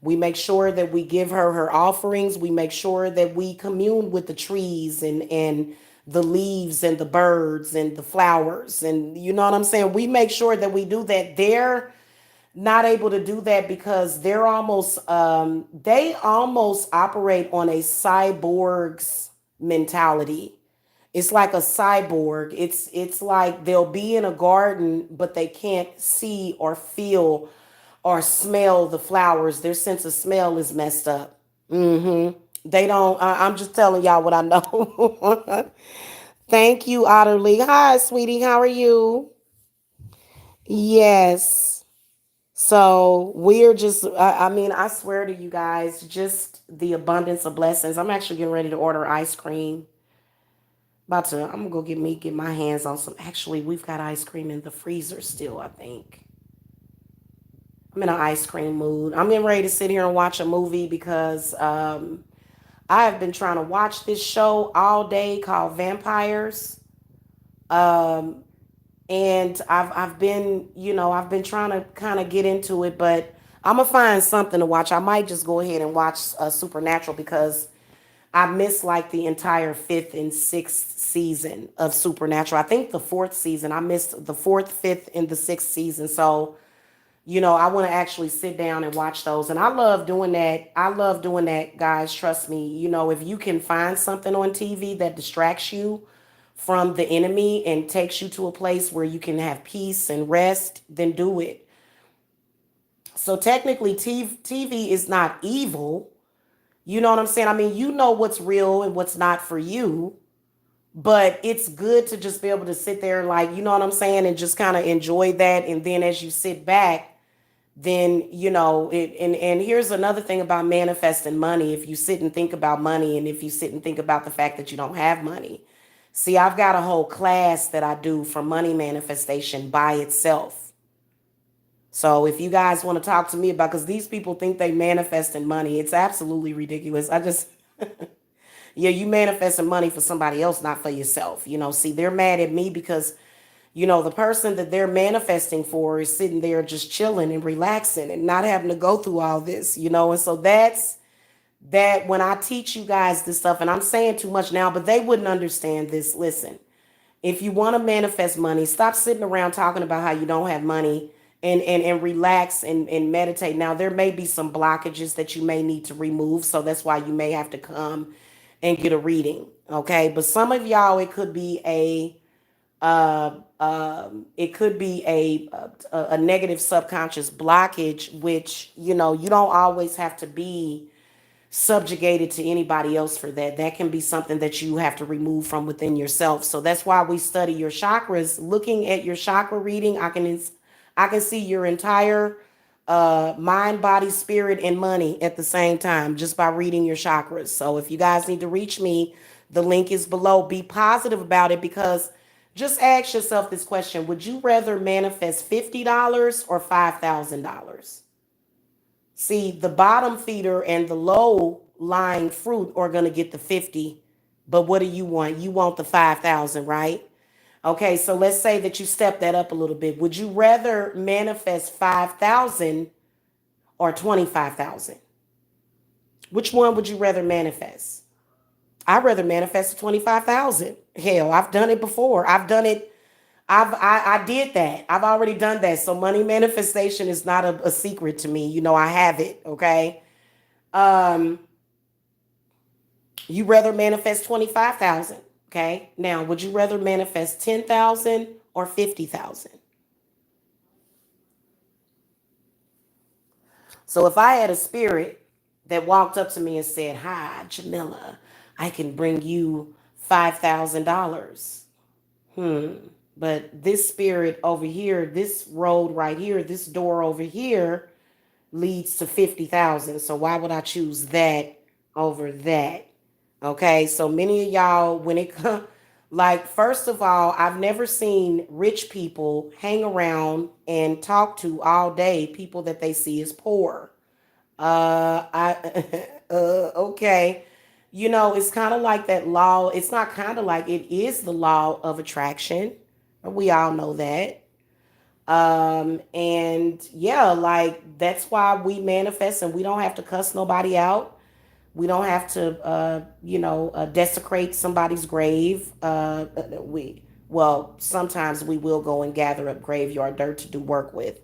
We make sure that we give her her offerings. We make sure that we commune with the trees and the leaves and the birds and the flowers. And you know what I'm saying? We make sure that we do that. They're not able to do that because they almost operate on a cyborg's mentality. It's like a cyborg. It's like they'll be in a garden, but they can't see or feel or smell the flowers. Their sense of smell is messed up. They don't. I'm just telling y'all what I know. Thank you, Otterly. Hi, sweetie. How are you? Yes. So we're just. I mean, I swear to you guys, just the abundance of blessings. I'm actually getting ready to order ice cream. I'm gonna go get my hands on some. Actually, we've got ice cream in the freezer still, I think. I'm in an ice cream mood. I'm getting ready to sit here and watch a movie because I have been trying to watch this show all day called Vampires. Um, and I've been, I've been trying to kind of get into it, but I'm gonna find something to watch. I might just go ahead and watch Supernatural because I missed like the entire fifth and sixth season of Supernatural. I think the fourth season. I missed the fourth, fifth, and the sixth season. So, I want to actually sit down and watch those. And I love doing that. I love doing that, guys. Trust me. If you can find something on TV that distracts you from the enemy and takes you to a place where you can have peace and rest, then do it. So technically, TV is not evil. You know what I'm saying? I mean, you know what's real and what's not for you, but it's good to just be able to sit there and, like, you know what I'm saying, and just kind of enjoy that. And then as you sit back, then it. And here's another thing about manifesting money. If you sit and think about money, and if you sit and think about the fact that you don't have money, see, I've got a whole class that I do for money manifestation by itself. So if you guys want to talk to me about, because these people think they manifest in money, it's absolutely ridiculous. I just, yeah, you manifesting money for somebody else, not for yourself. See, they're mad at me because, the person that they're manifesting for is sitting there just chilling and relaxing and not having to go through all this. And so that's that. When I teach you guys this stuff, and I'm saying too much now, but they wouldn't understand this. Listen, if you want to manifest money, stop sitting around talking about how you don't have money, and relax and meditate. Now, there may be some blockages that you may need to remove. So that's why you may have to come and get a reading. Okay. But some of y'all, it could be a negative subconscious blockage, which, you don't always have to be subjugated to anybody else for that. That can be something that you have to remove from within yourself. So that's why we study your chakras. Looking at your chakra reading, I can see your entire mind, body, spirit, and money at the same time just by reading your chakras. So if you guys need to reach me, the link is below. Be positive about it, because just ask yourself this question: would you rather manifest $50 or $5,000? See, the bottom feeder and the low lying fruit are going to get the 50. But what do you want? You want the 5,000, right? Okay, so let's say that you step that up a little bit. Would you rather manifest 5,000 or 25,000? Which one would you rather manifest? I'd rather manifest 25,000. Hell, I've done it before. I've done it. I did that. I've already done that. So money manifestation is not a secret to me. I have it. Okay. Um, you rather manifest 25,000. Okay. Now, would you rather manifest 10,000 or 50,000? So if I had a spirit that walked up to me and said, "Hi, Jamila, I can bring you $5,000." But this spirit over here, this road right here, this door over here leads to 50,000. So why would I choose that over that? Okay, so many of y'all, when it comes, like, first of all, I've never seen rich people hang around and talk to all day people that they see as poor. I okay. It's kind of like that law. It's not kind of like, it is the law of attraction. We all know that. And yeah, like, that's why we manifest, and we don't have to cuss nobody out. We don't have to, desecrate somebody's grave. Well, sometimes we will go and gather up graveyard dirt to do work with.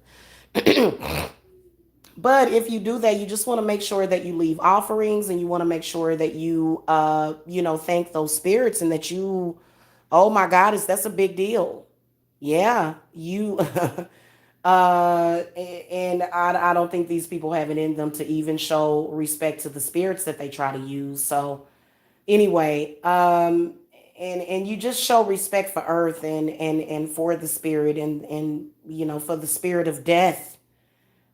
But if you do that, you just want to make sure that you leave offerings, and you want to make sure that you, thank those spirits, and that you, oh my God, that's a big deal. Yeah, you, and I don't think these people have it in them to even show respect to the spirits that they try to use. So anyway, and you just show respect for earth, and for the spirit, and for the spirit of death,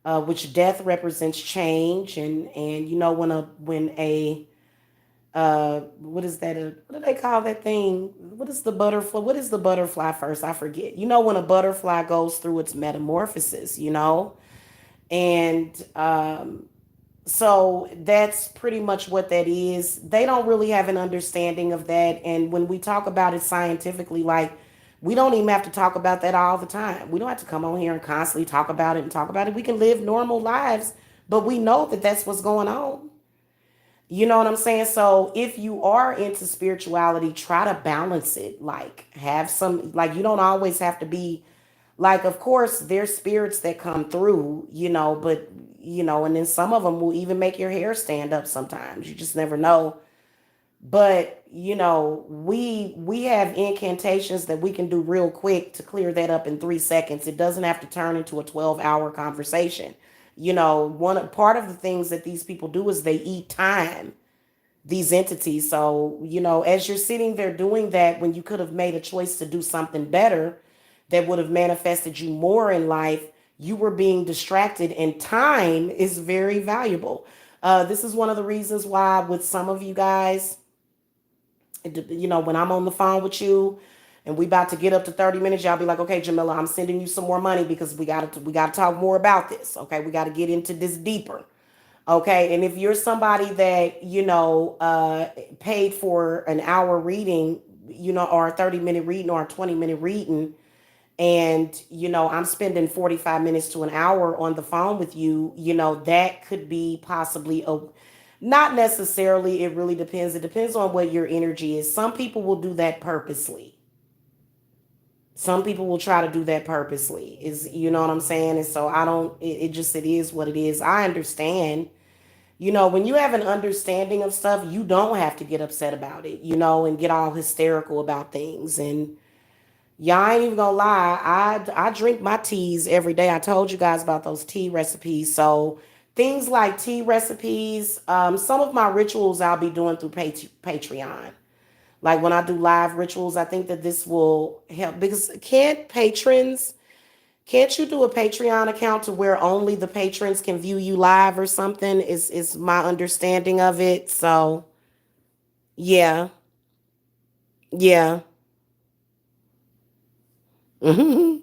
which death represents change. And when a what is that, what do they call that thing, what is the butterfly first, I forget. When a butterfly goes through its metamorphosis, and So that's pretty much what that is. They don't really have an understanding of that. And when we talk about it scientifically, like, we don't even have to talk about that all the time. We don't have to come on here and constantly talk about it and talk about it. We can live normal lives, but we know that that's what's going on. You know what I'm saying? So if you are into spirituality, try to balance it. Like, have some, like, you don't always have to be, like, of course, there's spirits that come through, but, and then some of them will even make your hair stand up sometimes. You just never know. But, we have incantations that we can do real quick to clear that up in 3 seconds. It doesn't have to turn into a 12-hour conversation. One part of the things that these people do is they eat time, these entities. So, as you're sitting there doing that, when you could have made a choice to do something better that would have manifested you more in life, you were being distracted, and time is very valuable. This is one of the reasons why, with some of you guys, when I'm on the phone with you and we about to get up to 30 minutes, y'all be like, okay, Jamila, I'm sending you some more money because we gotta talk more about this. Okay, we gotta get into this deeper. Okay, and if you're somebody that paid for an hour reading, or a 30-minute reading or a 20-minute reading, and I'm spending 45 minutes to an hour on the phone with you, that could be possibly a, not necessarily, it really depends. It depends on what your energy is. Some people will do that purposely. Some people will try to do that purposely. Is, you know what I'm saying? And so I don't, it is what it is. I understand. When you have an understanding of stuff, you don't have to get upset about it, and get all hysterical about things. And y'all ain't even gonna lie, I drink my teas every day. I told you guys about those tea recipes. So things like tea recipes, some of my rituals I'll be doing through Patreon. Like when I do live rituals, I think that this will help, because can't you do a Patreon account to where only the patrons can view you live or something? Is my understanding of it. So yeah, yeah. I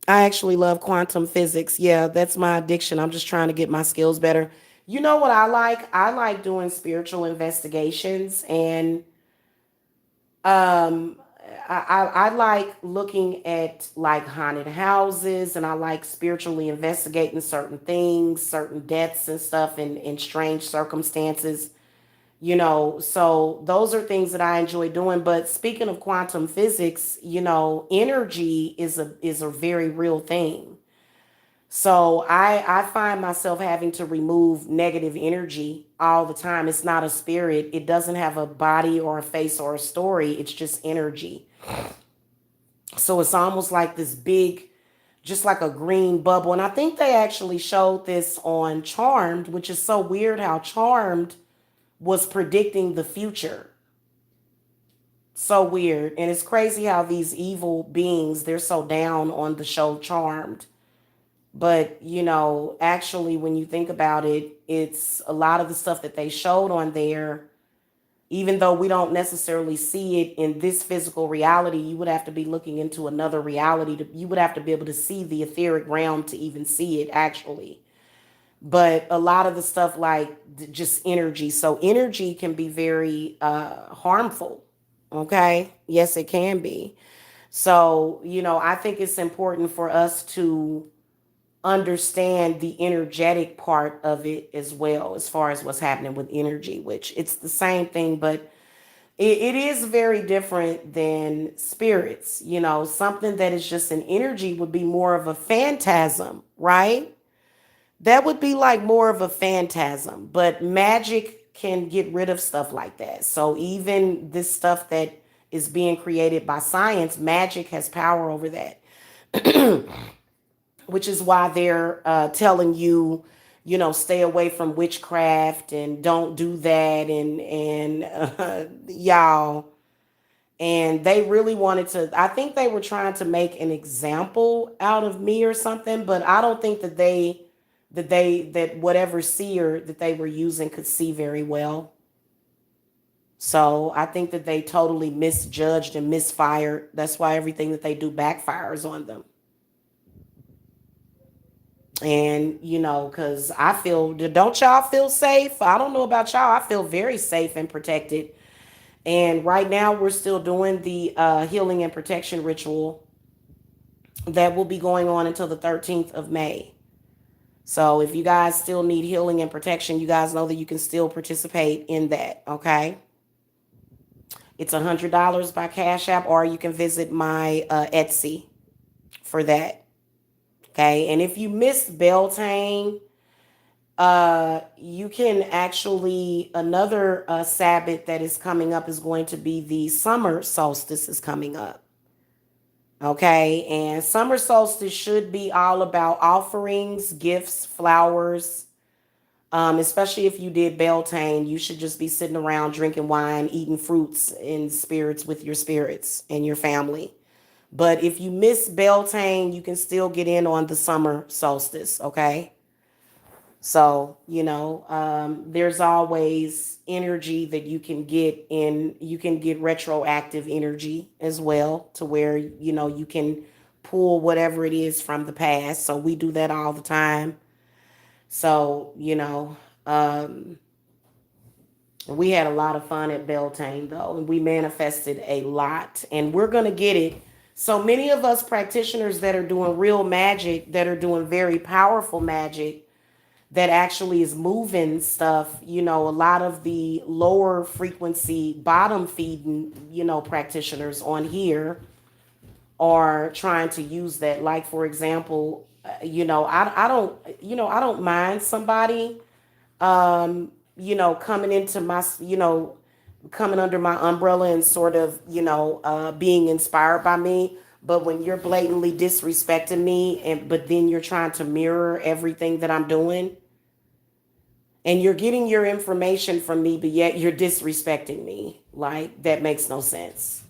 actually love quantum physics. Yeah, that's my addiction. I'm just trying to get my skills better. You know what I like? I like doing spiritual investigations, and um I like looking at like haunted houses, and I like spiritually investigating certain things, certain deaths and stuff, in strange circumstances. So those are things that I enjoy doing. But speaking of quantum physics, energy is a very real thing. So I find myself having to remove negative energy all the time. It's not a spirit. It doesn't have a body or a face or a story. It's just energy. So it's almost like this big, just like a green bubble. And I think they actually showed this on Charmed, which is so weird how Charmed was predicting the future. So weird. And it's crazy how these evil beings, they're so down on the show Charmed. But, actually, when you think about it, it's a lot of the stuff that they showed on there, even though we don't necessarily see it in this physical reality, you would have to be looking into another reality you would have to be able to see the etheric realm to even see it actually. But a lot of the stuff, like just energy. So energy can be very harmful. Okay. Yes, it can be. So, I think it's important for us to understand the energetic part of it as well, as far as what's happening with energy, which it's the same thing, but it is very different than spirits. Something that is just an energy would be more of a phantasm, right? That would be like more of a phantasm, but magic can get rid of stuff like that. So even this stuff that is being created by science, magic has power over that, which is why they're telling you, stay away from witchcraft and don't do that, and y'all. And they really wanted to. I think they were trying to make an example out of me or something, but I don't think that whatever seer that they were using could see very well. So I think that they totally misjudged and misfired. That's why everything that they do backfires on them. And, because don't y'all feel safe? I don't know about y'all. I feel very safe and protected. And right now, we're still doing the healing and protection ritual that will be going on until the 13th of May. So if you guys still need healing and protection, you guys know that you can still participate in that. Okay. It's $100 by Cash App, or you can visit my Etsy for that. Okay. And if you missed Beltane, you can actually, another Sabbath that is coming up is going to be the summer solstice is coming up. Okay. And summer solstice should be all about offerings, gifts, flowers. Especially if you did Beltane, you should just be sitting around drinking wine, eating fruits and spirits with your spirits and your family. But if you miss Beltane, you can still get in on the summer solstice, okay? So, there's always energy that you can get in. You can get retroactive energy as well, to where, you can pull whatever it is from the past. So we do that all the time. So, we had a lot of fun at Beltane, though, and we manifested a lot, and we're going to get it. So many of us practitioners that are doing real magic, that are doing very powerful magic, that actually is moving stuff, a lot of the lower frequency, bottom feeding, practitioners on here are trying to use that. Like, for example, I don't mind somebody coming into my, coming under my umbrella and sort of, being inspired by me. But when you're blatantly disrespecting me, but then you're trying to mirror everything that I'm doing, and you're getting your information from me, but yet you're disrespecting me, like, that makes no sense.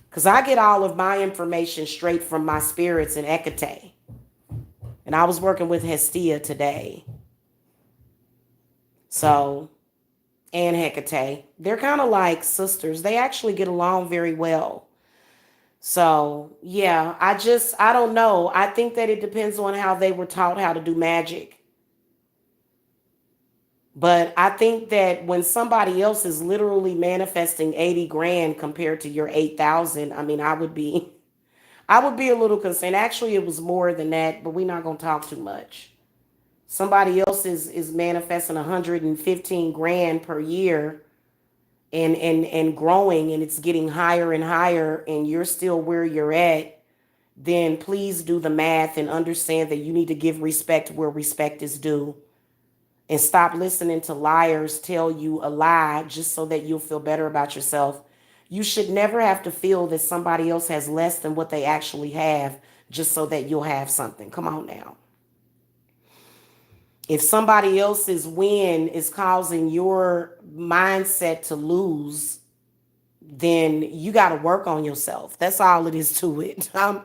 Because I get all of my information straight from my spirits in Hecate. And I was working with Hestia today. So, and Hecate, they're kind of like sisters. They actually get along very well. So, yeah, I don't know. I think that it depends on how they were taught how to do magic. But I think that when somebody else is literally manifesting 80 grand compared to your 8,000, I mean, I would be a little concerned. Actually, it was more than that, but we're not going to talk too much. Somebody else is manifesting 115 grand per year, and growing, and it's getting higher and higher, and you're still where you're at. Then please do the math and understand that you need to give respect where respect is due, and stop listening to liars tell you a lie just so that you'll feel better about yourself. You should never have to feel that somebody else has less than what they actually have just so that you'll have something. Come on now. If somebody else's win is causing your mindset to lose, then you got to work on yourself. That's all it is to it. I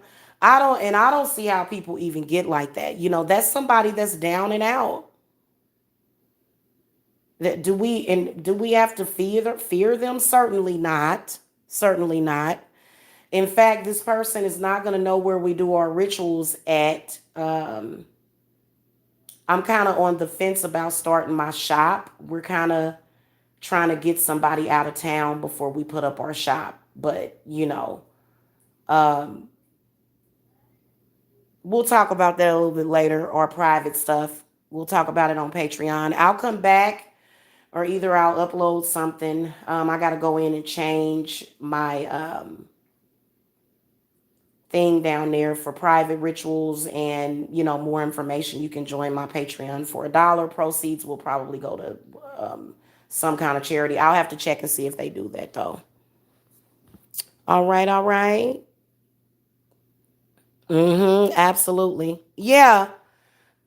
don't see how people even get like that. That's somebody that's down and out. Do we have to fear them? Certainly not. Certainly not. In fact, this person is not going to know where we do our rituals at. I'm kind of on the fence about starting my shop. We're kind of trying to get somebody out of town before we put up our shop. But, um, we'll talk about that a little bit later, our private stuff. We'll talk about it on Patreon. I'll come back, or either I'll upload something. I got to go in and change my thing down there for private rituals, and more information. You can join my Patreon for $1. Proceeds will probably go to some kind of charity. I'll have to check and see if they do that, though. All right, all right. Absolutely, yeah.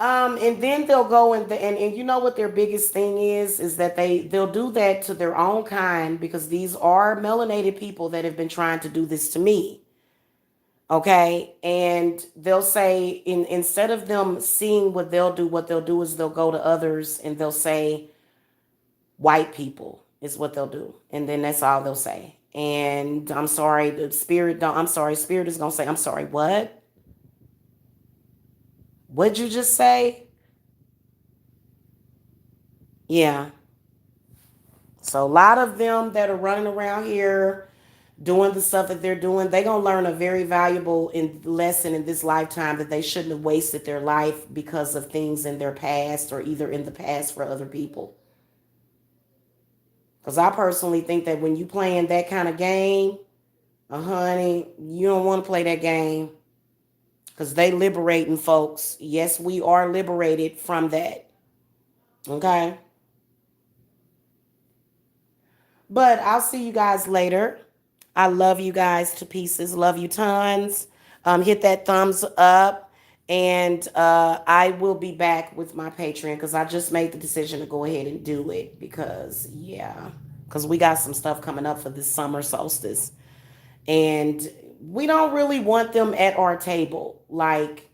And then they'll go and you know what their biggest thing is that they'll do that to their own kind, because these are melanated people that have been trying to do this to me. Okay. And they'll say, instead of them seeing what they'll do is they'll go to others and they'll say, white people is what they'll do. And then that's all they'll say. And I'm sorry, the spirit don't, I'm sorry, spirit is going to say, I'm sorry, what? What'd you just say? Yeah. So a lot of them that are running around here doing the stuff that they're doing, they're going to learn a very valuable lesson in this lifetime that they shouldn't have wasted their life because of things in their past or either in the past for other people. Because I personally think that when you playing that kind of game, honey, you don't want to play that game because they liberating folks. Yes, we are liberated from that. Okay. But I'll see you guys later. I love you guys to pieces. Love you tons. Hit that thumbs up. And I will be back with my Patreon because I just made the decision to go ahead and do it because, yeah, because we got some stuff coming up for this summer solstice. And we don't really want them at our table. Like,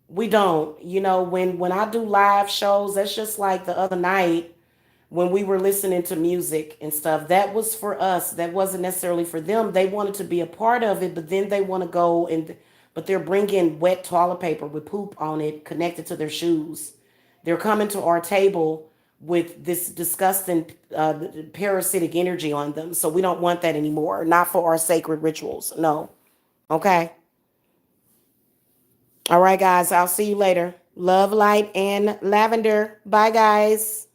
we don't. You know, when I do live shows, that's just like the other night when we were listening to music and stuff. That was for us. That wasn't necessarily for them. They wanted to be a part of it, but then they want to go and, but they're bringing wet toilet paper with poop on it connected to their shoes. They're coming to our table with this disgusting parasitic energy on them. So we don't want that anymore. Not for our sacred rituals. No. Okay. All right, guys. I'll see you later. Love, light, and lavender. Bye, guys.